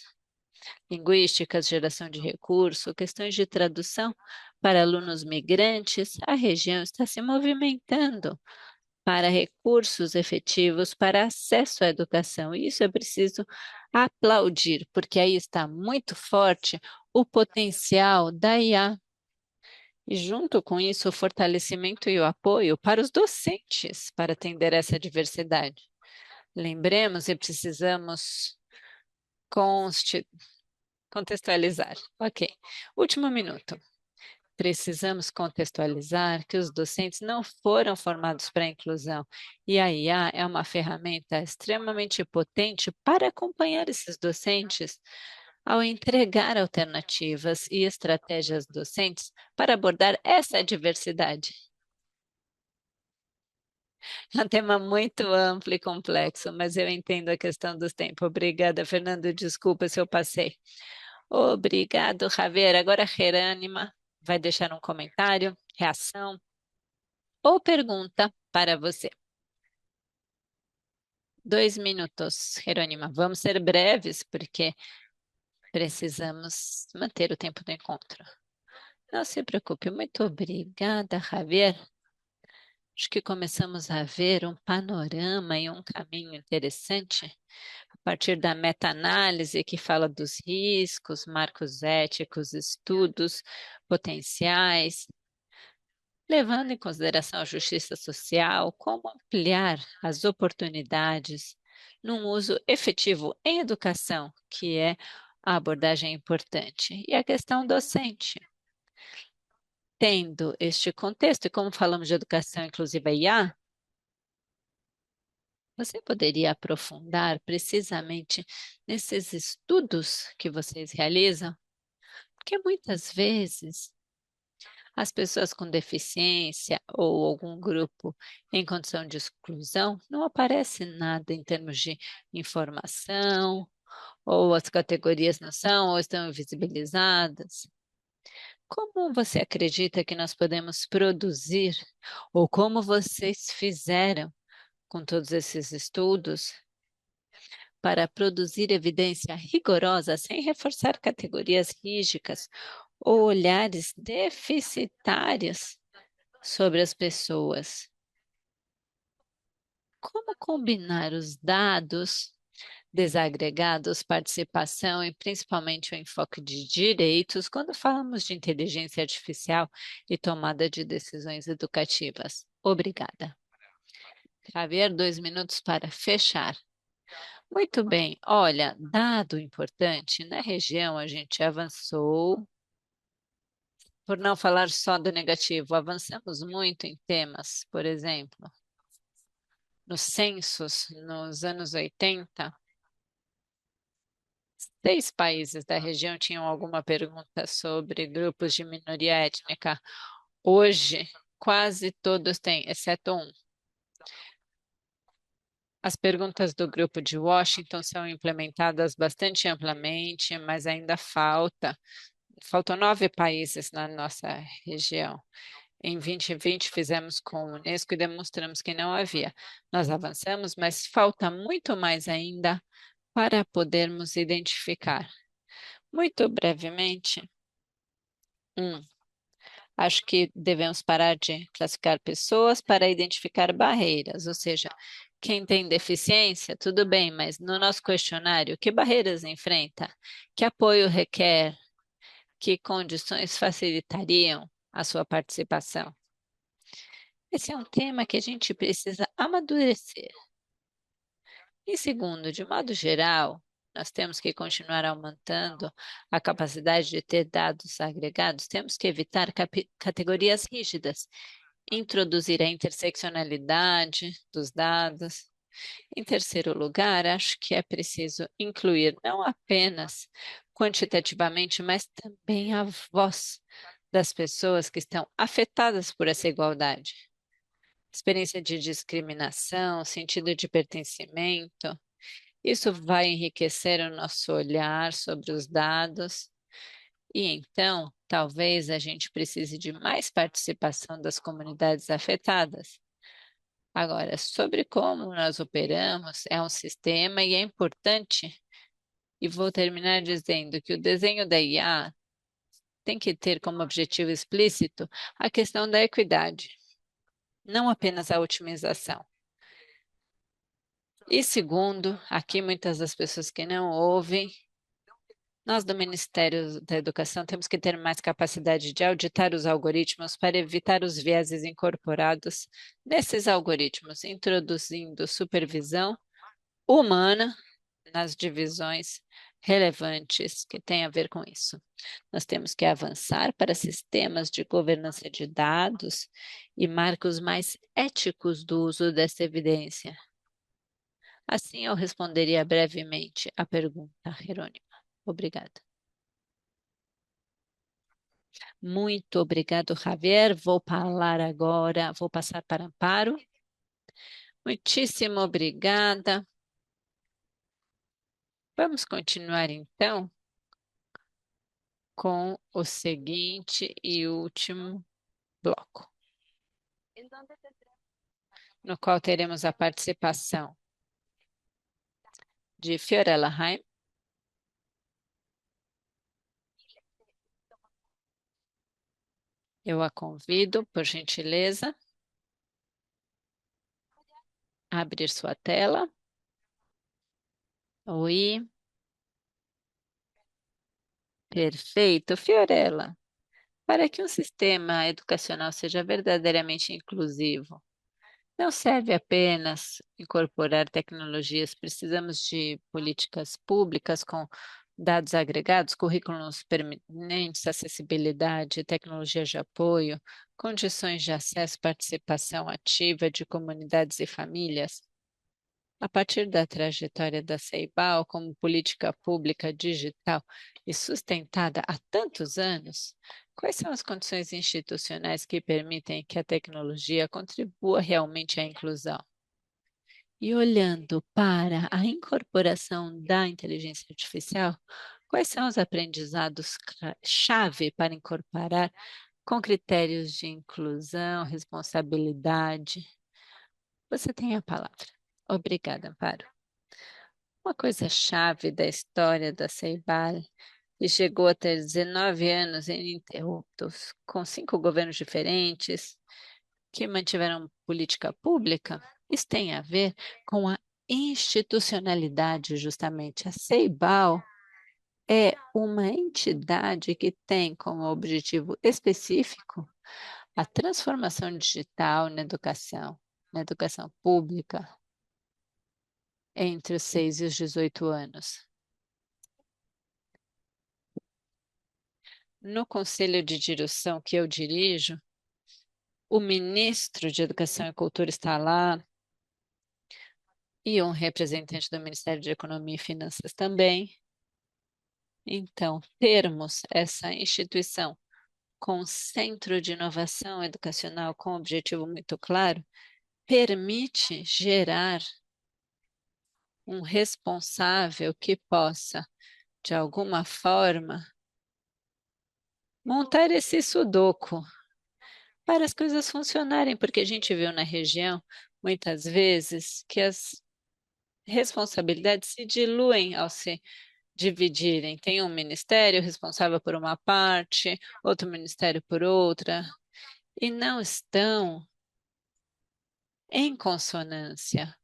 linguísticas, geração de recurso, questões de tradução para alunos migrantes. A região está se movimentando para recursos efetivos para acesso à educação. E isso é preciso aplaudir, porque aí está muito forte o potencial da IA. E, junto com isso, o fortalecimento e o apoio para os docentes para atender essa diversidade. Lembremos e precisamos contextualizar. Ok. Último minuto. Precisamos contextualizar que os docentes não foram formados para a inclusão e a IA é uma ferramenta extremamente potente para acompanhar esses docentes ao entregar alternativas e estratégias docentes para abordar essa diversidade. É um tema muito amplo e complexo, mas eu entendo a questão dos tempos. Obrigada, Fernando. Desculpa se eu passei. Obrigado, Javier. Agora, Herânima vai deixar um comentário, reação ou pergunta para você. 2 minutos, Jerônima. Vamos ser breves, porque precisamos manter o tempo do encontro. Não se preocupe. Muito obrigada, Javier. Acho que começamos a ver um panorama e um caminho interessante a partir da meta-análise que fala dos riscos, marcos éticos, estudos potenciais, levando em consideração a justiça social, como ampliar as oportunidades num uso efetivo em educação, que é a abordagem importante, e a questão docente. Tendo este contexto, e como falamos de educação inclusiva IA, você poderia aprofundar precisamente nesses estudos que vocês realizam? Porque muitas vezes as pessoas com deficiência ou algum grupo em condição de exclusão não aparece nada em termos de informação, ou as categorias não são ou estão invisibilizadas. Como você acredita que nós podemos produzir, ou como vocês fizeram com todos esses estudos, para produzir evidência rigorosa sem reforçar categorias rígidas ou olhares deficitários sobre as pessoas? Como combinar os dados desagregados, participação e principalmente o enfoque de direitos quando falamos de inteligência artificial e tomada de decisões educativas? Obrigada. Javier, 2 minutos para fechar. Muito bem, olha, dado importante, na região a gente avançou, por não falar só do negativo, avançamos muito em temas, por exemplo, nos censos, nos anos 80, 6 países da região tinham alguma pergunta sobre grupos de minoria étnica. Hoje, quase todos têm, exceto um. As perguntas do grupo de Washington são implementadas bastante amplamente, mas ainda faltam 9 países na nossa região. Em 2020 fizemos com o Unesco e demonstramos que não havia. Nós avançamos, mas falta muito mais ainda para podermos identificar. Muito brevemente, um, acho que devemos parar de classificar pessoas para identificar barreiras, ou seja, quem tem deficiência, tudo bem, mas no nosso questionário, que barreiras enfrenta? Que apoio requer? Que condições facilitariam a sua participação? Esse é um tema que a gente precisa amadurecer. E segundo, de modo geral, nós temos que continuar aumentando a capacidade de ter dados agregados, temos que evitar categorias rígidas, introduzir a interseccionalidade dos dados. Em terceiro lugar, acho que é preciso incluir não apenas quantitativamente, mas também a voz das pessoas que estão afetadas por essa igualdade. Experiência de discriminação, sentido de pertencimento. Isso vai enriquecer o nosso olhar sobre os dados e então talvez a gente precise de mais participação das comunidades afetadas. Agora, sobre como nós operamos, é um sistema e é importante, e vou terminar dizendo que o desenho da IA tem que ter como objetivo explícito a questão da equidade, não apenas a otimização. E segundo, aqui muitas das pessoas que não ouvem, nós do Ministério da Educação temos que ter mais capacidade de auditar os algoritmos para evitar os vieses incorporados nesses algoritmos, introduzindo supervisão humana nas divisões relevantes que têm a ver com isso. Nós temos que avançar para sistemas de governança de dados e marcos mais éticos do uso dessa evidência. Assim, eu responderia brevemente à pergunta, Jerônimo. Obrigada. Muito obrigado, Javier. Vou falar agora, vou passar para Amparo. Muitíssimo obrigada. Vamos continuar então com o seguinte e último bloco, no qual teremos a participação de Fiorella Heim. Eu a convido, por gentileza, a abrir sua tela. Oi, perfeito. Fiorella, para que um sistema educacional seja verdadeiramente inclusivo, não serve apenas incorporar tecnologias, precisamos de políticas públicas com dados agregados, currículos permanentes, acessibilidade, tecnologias de apoio, condições de acesso, participação ativa de comunidades e famílias. A partir da trajetória da Ceibal como política pública digital e sustentada há tantos anos, quais são as condições institucionais que permitem que a tecnologia contribua realmente à inclusão? E olhando para a incorporação da inteligência artificial, quais são os aprendizados chave para incorporar com critérios de inclusão, responsabilidade? Você tem a palavra. Obrigada, Amparo. Uma coisa chave da história da Ceibal, que chegou a ter 19 anos ininterruptos, com 5 governos diferentes, que mantiveram política pública, isso tem a ver com a institucionalidade, justamente. A Ceibal é uma entidade que tem como objetivo específico a transformação digital na educação pública, entre os 6 e os 18 anos. No conselho de direção que eu dirijo, o ministro de Educação e Cultura está lá e um representante do Ministério de Economia e Finanças também. Então, termos essa instituição com um centro de inovação educacional com um objetivo muito claro, permite gerar um responsável que possa, de alguma forma, montar esse sudoku para as coisas funcionarem, porque a gente viu na região, muitas vezes, que as responsabilidades se diluem ao se dividirem. Tem um ministério responsável por uma parte, outro ministério por outra, e não estão em consonância.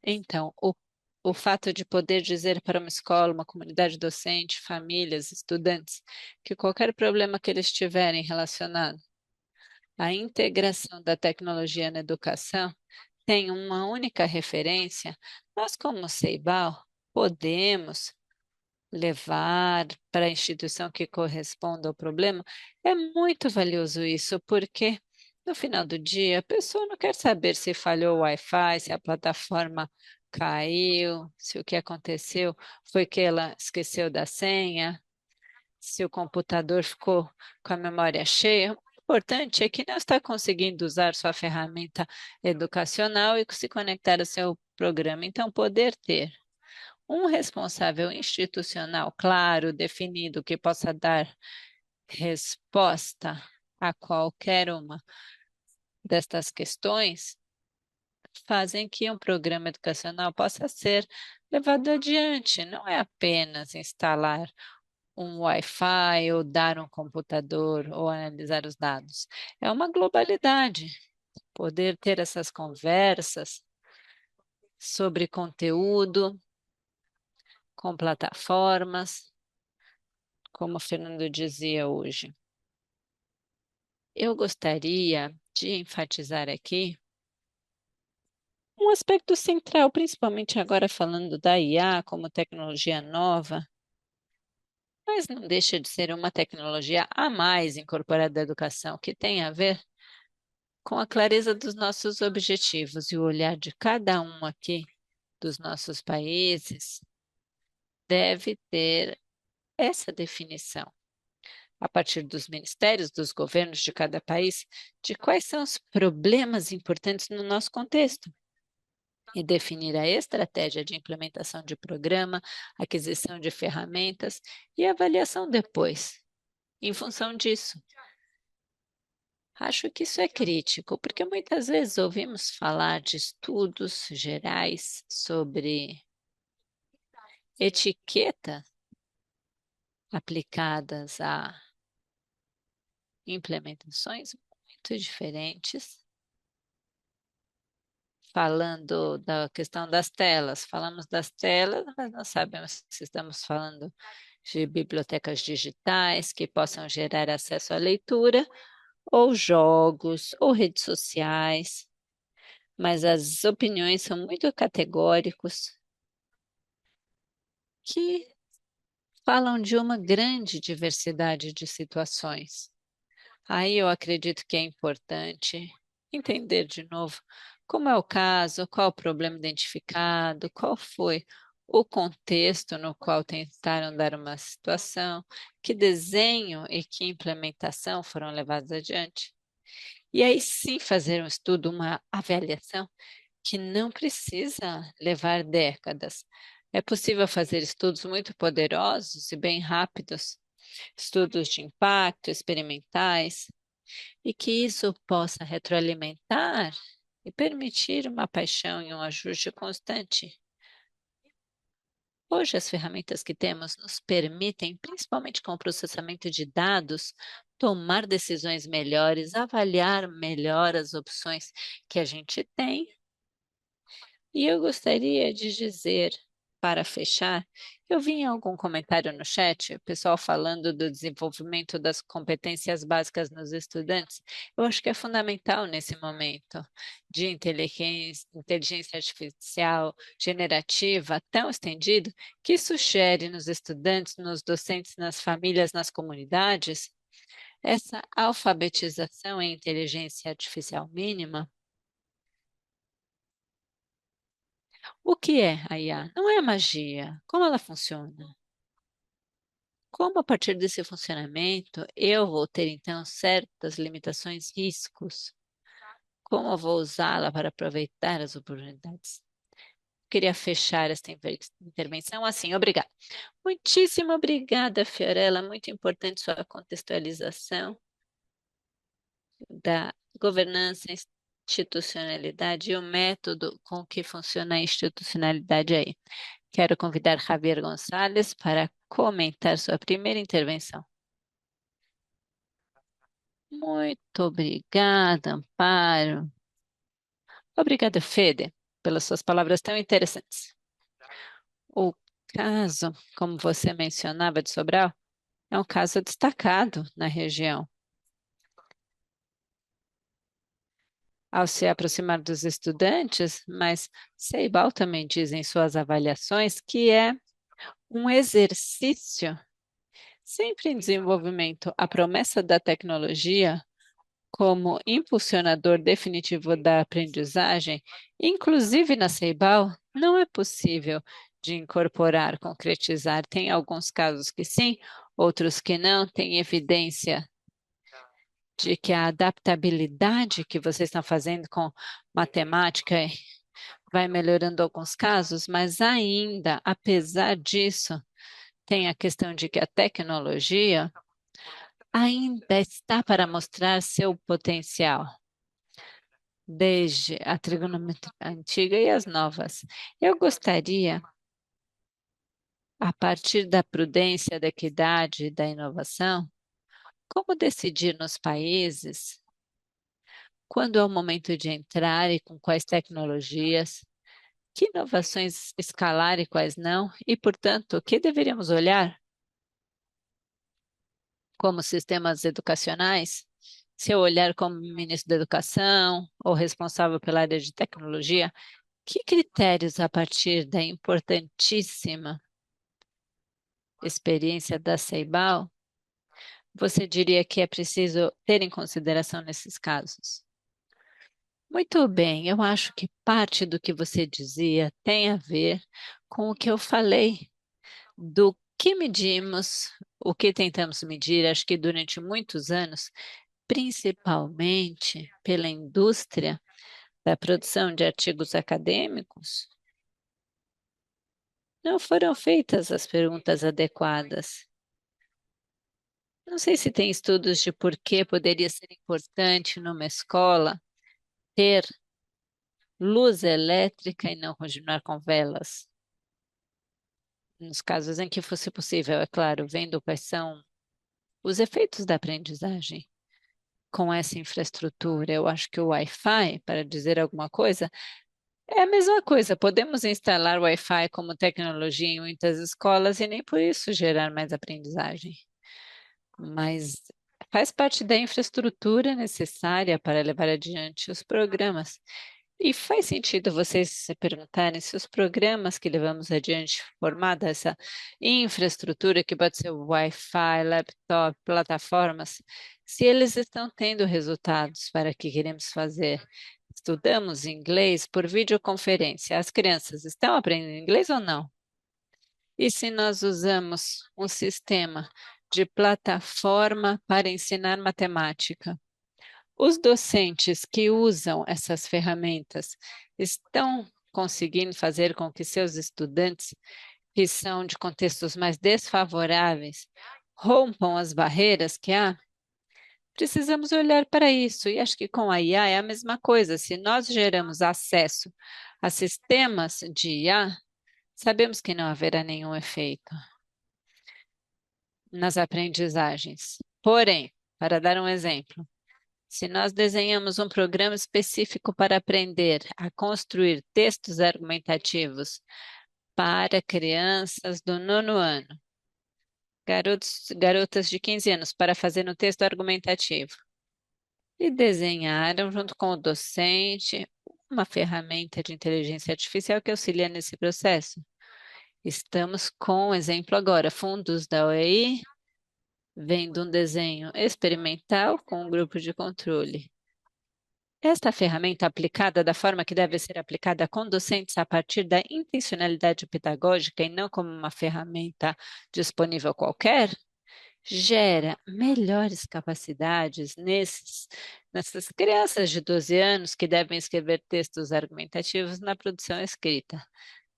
Então, o fato de poder dizer para uma escola, uma comunidade docente, famílias, estudantes, que qualquer problema que eles tiverem relacionado à integração da tecnologia na educação tem uma única referência, nós, como Ceibal, podemos levar para a instituição que corresponda ao problema, é muito valioso isso, porque no final do dia a pessoa não quer saber se falhou o Wi-Fi, se a plataforma caiu, se o que aconteceu foi que ela esqueceu da senha, se o computador ficou com a memória cheia. O importante é que não está conseguindo usar sua ferramenta educacional e se conectar ao seu programa. Então, poder ter um responsável institucional claro, definido, que possa dar resposta a qualquer uma destas questões, fazem que um programa educacional possa ser levado adiante. Não é apenas instalar um Wi-Fi ou dar um computador ou analisar os dados. É uma globalidade. Poder ter essas conversas sobre conteúdo com plataformas, como o Fernando dizia hoje. Eu gostaria de enfatizar aqui um aspecto central, principalmente agora falando da IA como tecnologia nova, mas não deixa de ser uma tecnologia a mais incorporada à educação, que tem a ver com a clareza dos nossos objetivos e o olhar de cada um aqui dos nossos países deve ter essa definição, a partir dos ministérios, dos governos de cada país, de quais são os problemas importantes no nosso contexto e definir a estratégia de implementação de programa, aquisição de ferramentas e avaliação depois, em função disso. Acho que isso é crítico, porque muitas vezes ouvimos falar de estudos gerais sobre etiqueta aplicadas a implementações muito diferentes, falando da questão das telas. Falamos das telas, mas não sabemos se estamos falando de bibliotecas digitais que possam gerar acesso à leitura, ou jogos, ou redes sociais. Mas as opiniões são muito categóricos, que falam de uma grande diversidade de situações. Aí eu acredito que é importante entender de novo como é o caso, qual o problema identificado, qual foi o contexto no qual tentaram dar uma situação, que desenho e que implementação foram levados adiante. E aí sim fazer um estudo, uma avaliação que não precisa levar décadas. É possível fazer estudos muito poderosos e bem rápidos, estudos de impacto, experimentais, e que isso possa retroalimentar e permitir uma paixão e um ajuste constante. Hoje, as ferramentas que temos nos permitem, principalmente com o processamento de dados, tomar decisões melhores, avaliar melhor as opções que a gente tem. E eu gostaria de dizer, para fechar, eu vi em algum comentário no chat, o pessoal falando do desenvolvimento das competências básicas nos estudantes. Eu acho que é fundamental nesse momento de inteligência artificial generativa tão estendido, que isso gere nos estudantes, nos docentes, nas famílias, nas comunidades, essa alfabetização em inteligência artificial mínima. O que é a IA? Não é magia. Como ela funciona? Como a partir desse funcionamento eu vou ter então certas limitações, riscos? Como eu vou usá-la para aproveitar as oportunidades? Queria fechar esta intervenção assim. Obrigada. Muitíssimo obrigada, Fiorella. Muito importante sua contextualização. da governança, institucionalidade e o método com que funciona a institucionalidade aí. Quero convidar Javier Gonçalves para comentar sua primeira intervenção. Muito obrigada, Amparo. Obrigada, Fede, pelas suas palavras tão interessantes. O caso, como você mencionava de Sobral, é um caso destacado na região. Ao se aproximar dos estudantes, mas Ceibal também diz em suas avaliações que é um exercício sempre em desenvolvimento. A promessa da tecnologia como impulsionador definitivo da aprendizagem, inclusive na Ceibal, não é possível de incorporar, concretizar. Tem alguns casos que sim, outros que não. Tem evidência de que a adaptabilidade que vocês estão fazendo com matemática vai melhorando alguns casos, mas ainda, apesar disso, tem a questão de que a tecnologia ainda está para mostrar seu potencial, desde a trigonometria antiga e as novas. Eu gostaria, a partir da prudência, da equidade e da inovação, como decidir nos países quando é o momento de entrar e com quais tecnologias, que inovações escalar e quais não, e, portanto, o que deveríamos olhar como sistemas educacionais? Se eu olhar como ministro da Educação ou responsável pela área de tecnologia, que critérios, a partir da importantíssima experiência da Ceibal, você diria que é preciso ter em consideração nesses casos? Muito bem, eu acho que parte do que você dizia tem a ver com o que eu falei, do que medimos, o que tentamos medir, acho que durante muitos anos, principalmente pela indústria da produção de artigos acadêmicos, não foram feitas as perguntas adequadas. Não sei se tem estudos de por que poderia ser importante numa escola ter luz elétrica e não continuar com velas. Nos casos em que fosse possível, é claro, vendo quais são os efeitos da aprendizagem com essa infraestrutura. Eu acho que o Wi-Fi, para dizer alguma coisa, é a mesma coisa. Podemos instalar Wi-Fi como tecnologia em muitas escolas e nem por isso gerar mais aprendizagem. Mas faz parte da infraestrutura necessária para levar adiante os programas. E faz sentido vocês se perguntarem se os programas que levamos adiante, formada essa infraestrutura, que pode ser o Wi-Fi, laptop, plataformas, se eles estão tendo resultados para o que queremos fazer. Estudamos inglês por videoconferência. As crianças estão aprendendo inglês ou não? E se nós usamos um sistema de plataforma para ensinar matemática? Os docentes que usam essas ferramentas estão conseguindo fazer com que seus estudantes, que são de contextos mais desfavoráveis, rompam as barreiras que há? Precisamos olhar para isso, e acho que com a IA é a mesma coisa. Se nós geramos acesso a sistemas de IA, sabemos que não haverá nenhum efeito nas aprendizagens. Porém, para dar um exemplo, se nós desenhamos um programa específico para aprender a construir textos argumentativos para crianças do nono ano, garotas de 15 anos, para fazer um texto argumentativo, e desenharam, junto com o docente, uma ferramenta de inteligência artificial que auxilia nesse processo. Estamos com um exemplo agora, fundos da OEI, vendo um desenho experimental com um grupo de controle. Esta ferramenta aplicada da forma que deve ser aplicada com docentes a partir da intencionalidade pedagógica e não como uma ferramenta disponível qualquer, gera melhores capacidades nessas crianças de 12 anos que devem escrever textos argumentativos na produção escrita.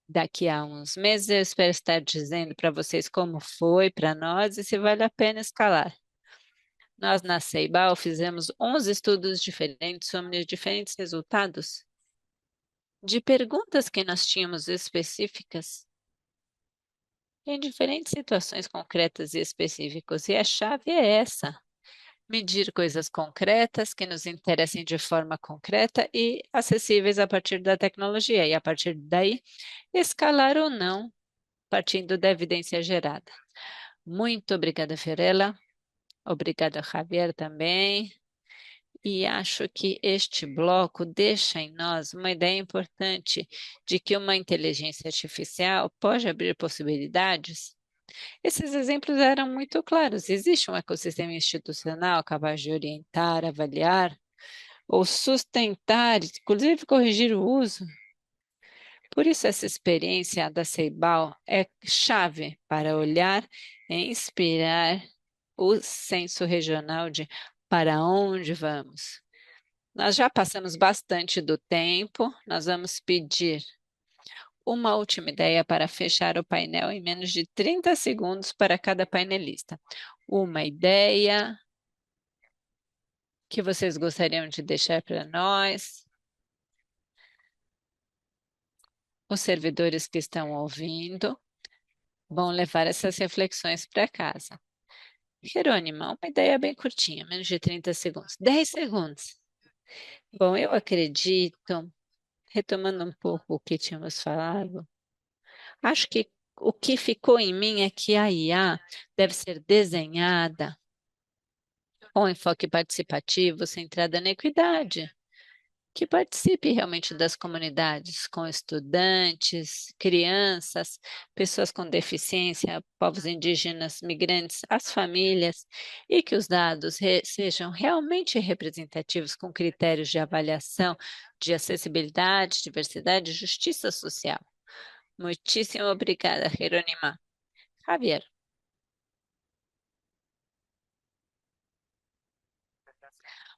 Daqui a uns meses eu espero estar dizendo para vocês como foi para nós e se vale a pena escalar. Nós, na Ceibal, fizemos 11 estudos diferentes sobre diferentes resultados de perguntas que nós tínhamos específicas em diferentes situações concretas e específicas. E a chave é essa: medir coisas concretas que nos interessem de forma concreta e acessíveis a partir da tecnologia, e a partir daí, escalar ou não, partindo da evidência gerada. Muito obrigada, Fiorella. Obrigada, Javier, também. E acho que este bloco deixa em nós uma ideia importante de que uma inteligência artificial pode abrir possibilidades. Esses exemplos eram muito claros. Existe um ecossistema institucional capaz de orientar, avaliar ou sustentar, inclusive corrigir o uso. Por isso, essa experiência da Ceibal é chave para olhar e inspirar o senso regional de para onde vamos. Nós já passamos bastante do tempo, nós vamos pedir uma última ideia para fechar o painel em menos de 30 segundos para cada painelista. Uma ideia que vocês gostariam de deixar para nós, os servidores que estão ouvindo vão levar essas reflexões para casa. Jerônimo, uma ideia bem curtinha, menos de 30 segundos. 10 segundos. Bom, eu acredito, retomando um pouco o que tínhamos falado, acho que o que ficou em mim é que a IA deve ser desenhada com enfoque participativo, centrada na equidade, que participe realmente das comunidades, com estudantes, crianças, pessoas com deficiência, povos indígenas, migrantes, as famílias, e que os dados sejam realmente representativos com critérios de avaliação de acessibilidade, diversidade e justiça social. Muitíssimo obrigada, Jerônima. Javier,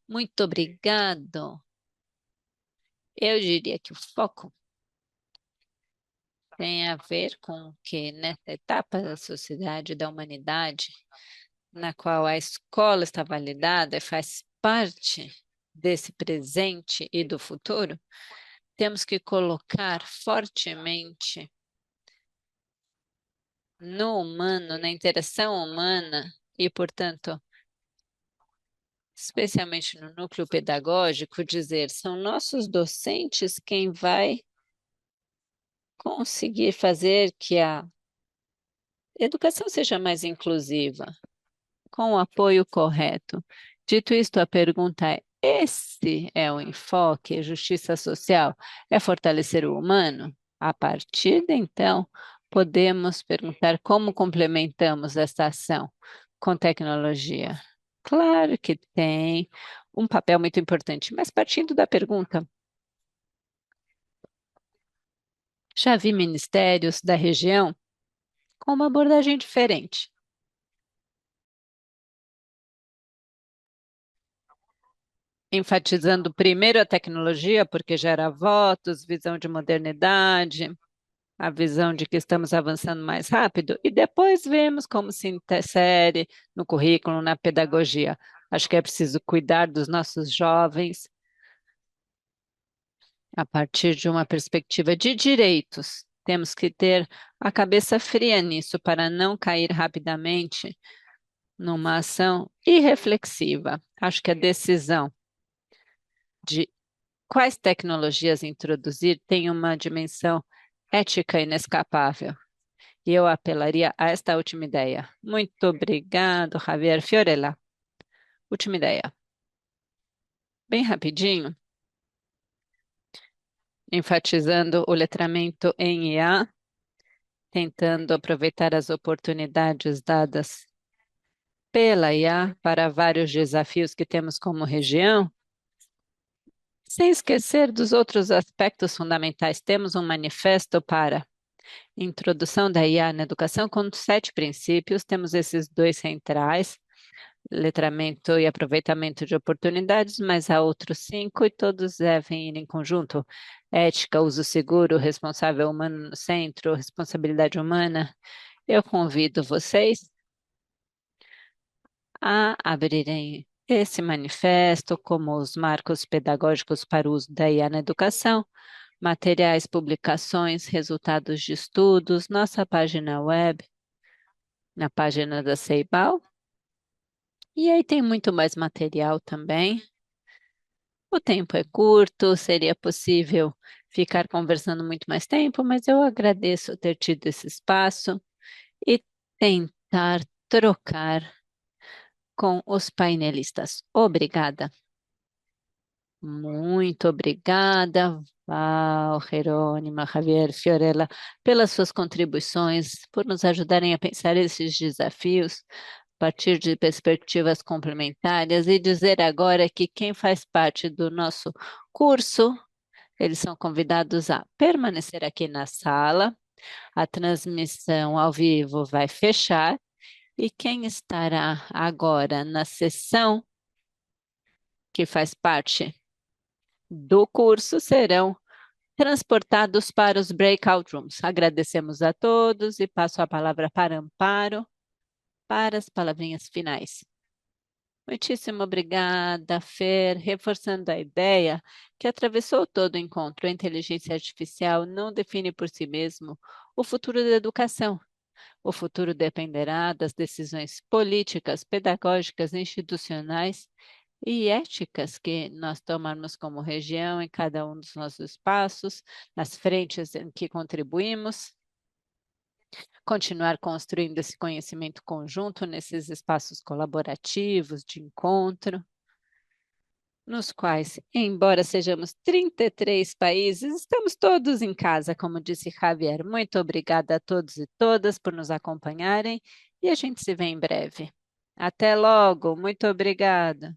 muito obrigado. Eu diria que o foco tem a ver com que nessa etapa da sociedade, da humanidade, na qual a escola está validada e faz parte desse presente e do futuro, temos que colocar fortemente no humano, na interação humana e, portanto, especialmente no núcleo pedagógico, dizer, são nossos docentes quem vai conseguir fazer que a educação seja mais inclusiva, com o apoio correto. Dito isto, a pergunta é: esse é o enfoque, justiça social, é fortalecer o humano? A partir de então, podemos perguntar como complementamos esta ação com tecnologia. Claro que tem um papel muito importante, mas partindo da pergunta, já vi ministérios da região com uma abordagem diferente, enfatizando primeiro a tecnologia, porque gera votos, visão de modernidade, a visão de que estamos avançando mais rápido, e depois vemos como se insere no currículo, na pedagogia. Acho que é preciso cuidar dos nossos jovens a partir de uma perspectiva de direitos. Temos que ter a cabeça fria nisso para não cair rapidamente numa ação irreflexiva. Acho que a decisão de quais tecnologias introduzir tem uma dimensão ética inescapável. E eu apelaria a esta última ideia. Muito obrigado, Javier Fiorella. Última ideia. Bem rapidinho, enfatizando o letramento em IA, tentando aproveitar as oportunidades dadas pela IA para vários desafios que temos como região, sem esquecer dos outros aspectos fundamentais. Temos um manifesto para introdução da IA na educação com 7 princípios, temos esses 2 centrais, letramento e aproveitamento de oportunidades, mas há outros 5 e todos devem ir em conjunto. Ética, uso seguro, responsável humano no centro, responsabilidade humana. Eu convido vocês a abrirem esse manifesto como os marcos pedagógicos para o uso da IA na educação, materiais, publicações, resultados de estudos, nossa página web, na página da Ceibal. E aí tem muito mais material também. O tempo é curto, seria possível ficar conversando muito mais tempo, mas eu agradeço ter tido esse espaço e tentar trocar com os painelistas. Obrigada. Muito obrigada, Val, Jerônima, Javier, Fiorella, pelas suas contribuições, por nos ajudarem a pensar esses desafios a partir de perspectivas complementares e dizer agora que quem faz parte do nosso curso, eles são convidados a permanecer aqui na sala. A transmissão ao vivo vai fechar e quem estará agora na sessão que faz parte do curso serão transportados para os breakout rooms. Agradecemos a todos e passo a palavra para Amparo para as palavrinhas finais. Muitíssimo obrigada, Fer, reforçando a ideia que atravessou todo o encontro. A inteligência artificial não define por si mesmo o futuro da educação. O futuro dependerá das decisões políticas, pedagógicas, institucionais e éticas que nós tomarmos como região em cada um dos nossos espaços, nas frentes em que contribuímos, continuar construindo esse conhecimento conjunto nesses espaços colaborativos de encontro, nos quais, embora sejamos 33 países, estamos todos em casa, como disse Javier. Muito obrigada a todos e todas por nos acompanharem e a gente se vê em breve. Até logo, muito obrigada.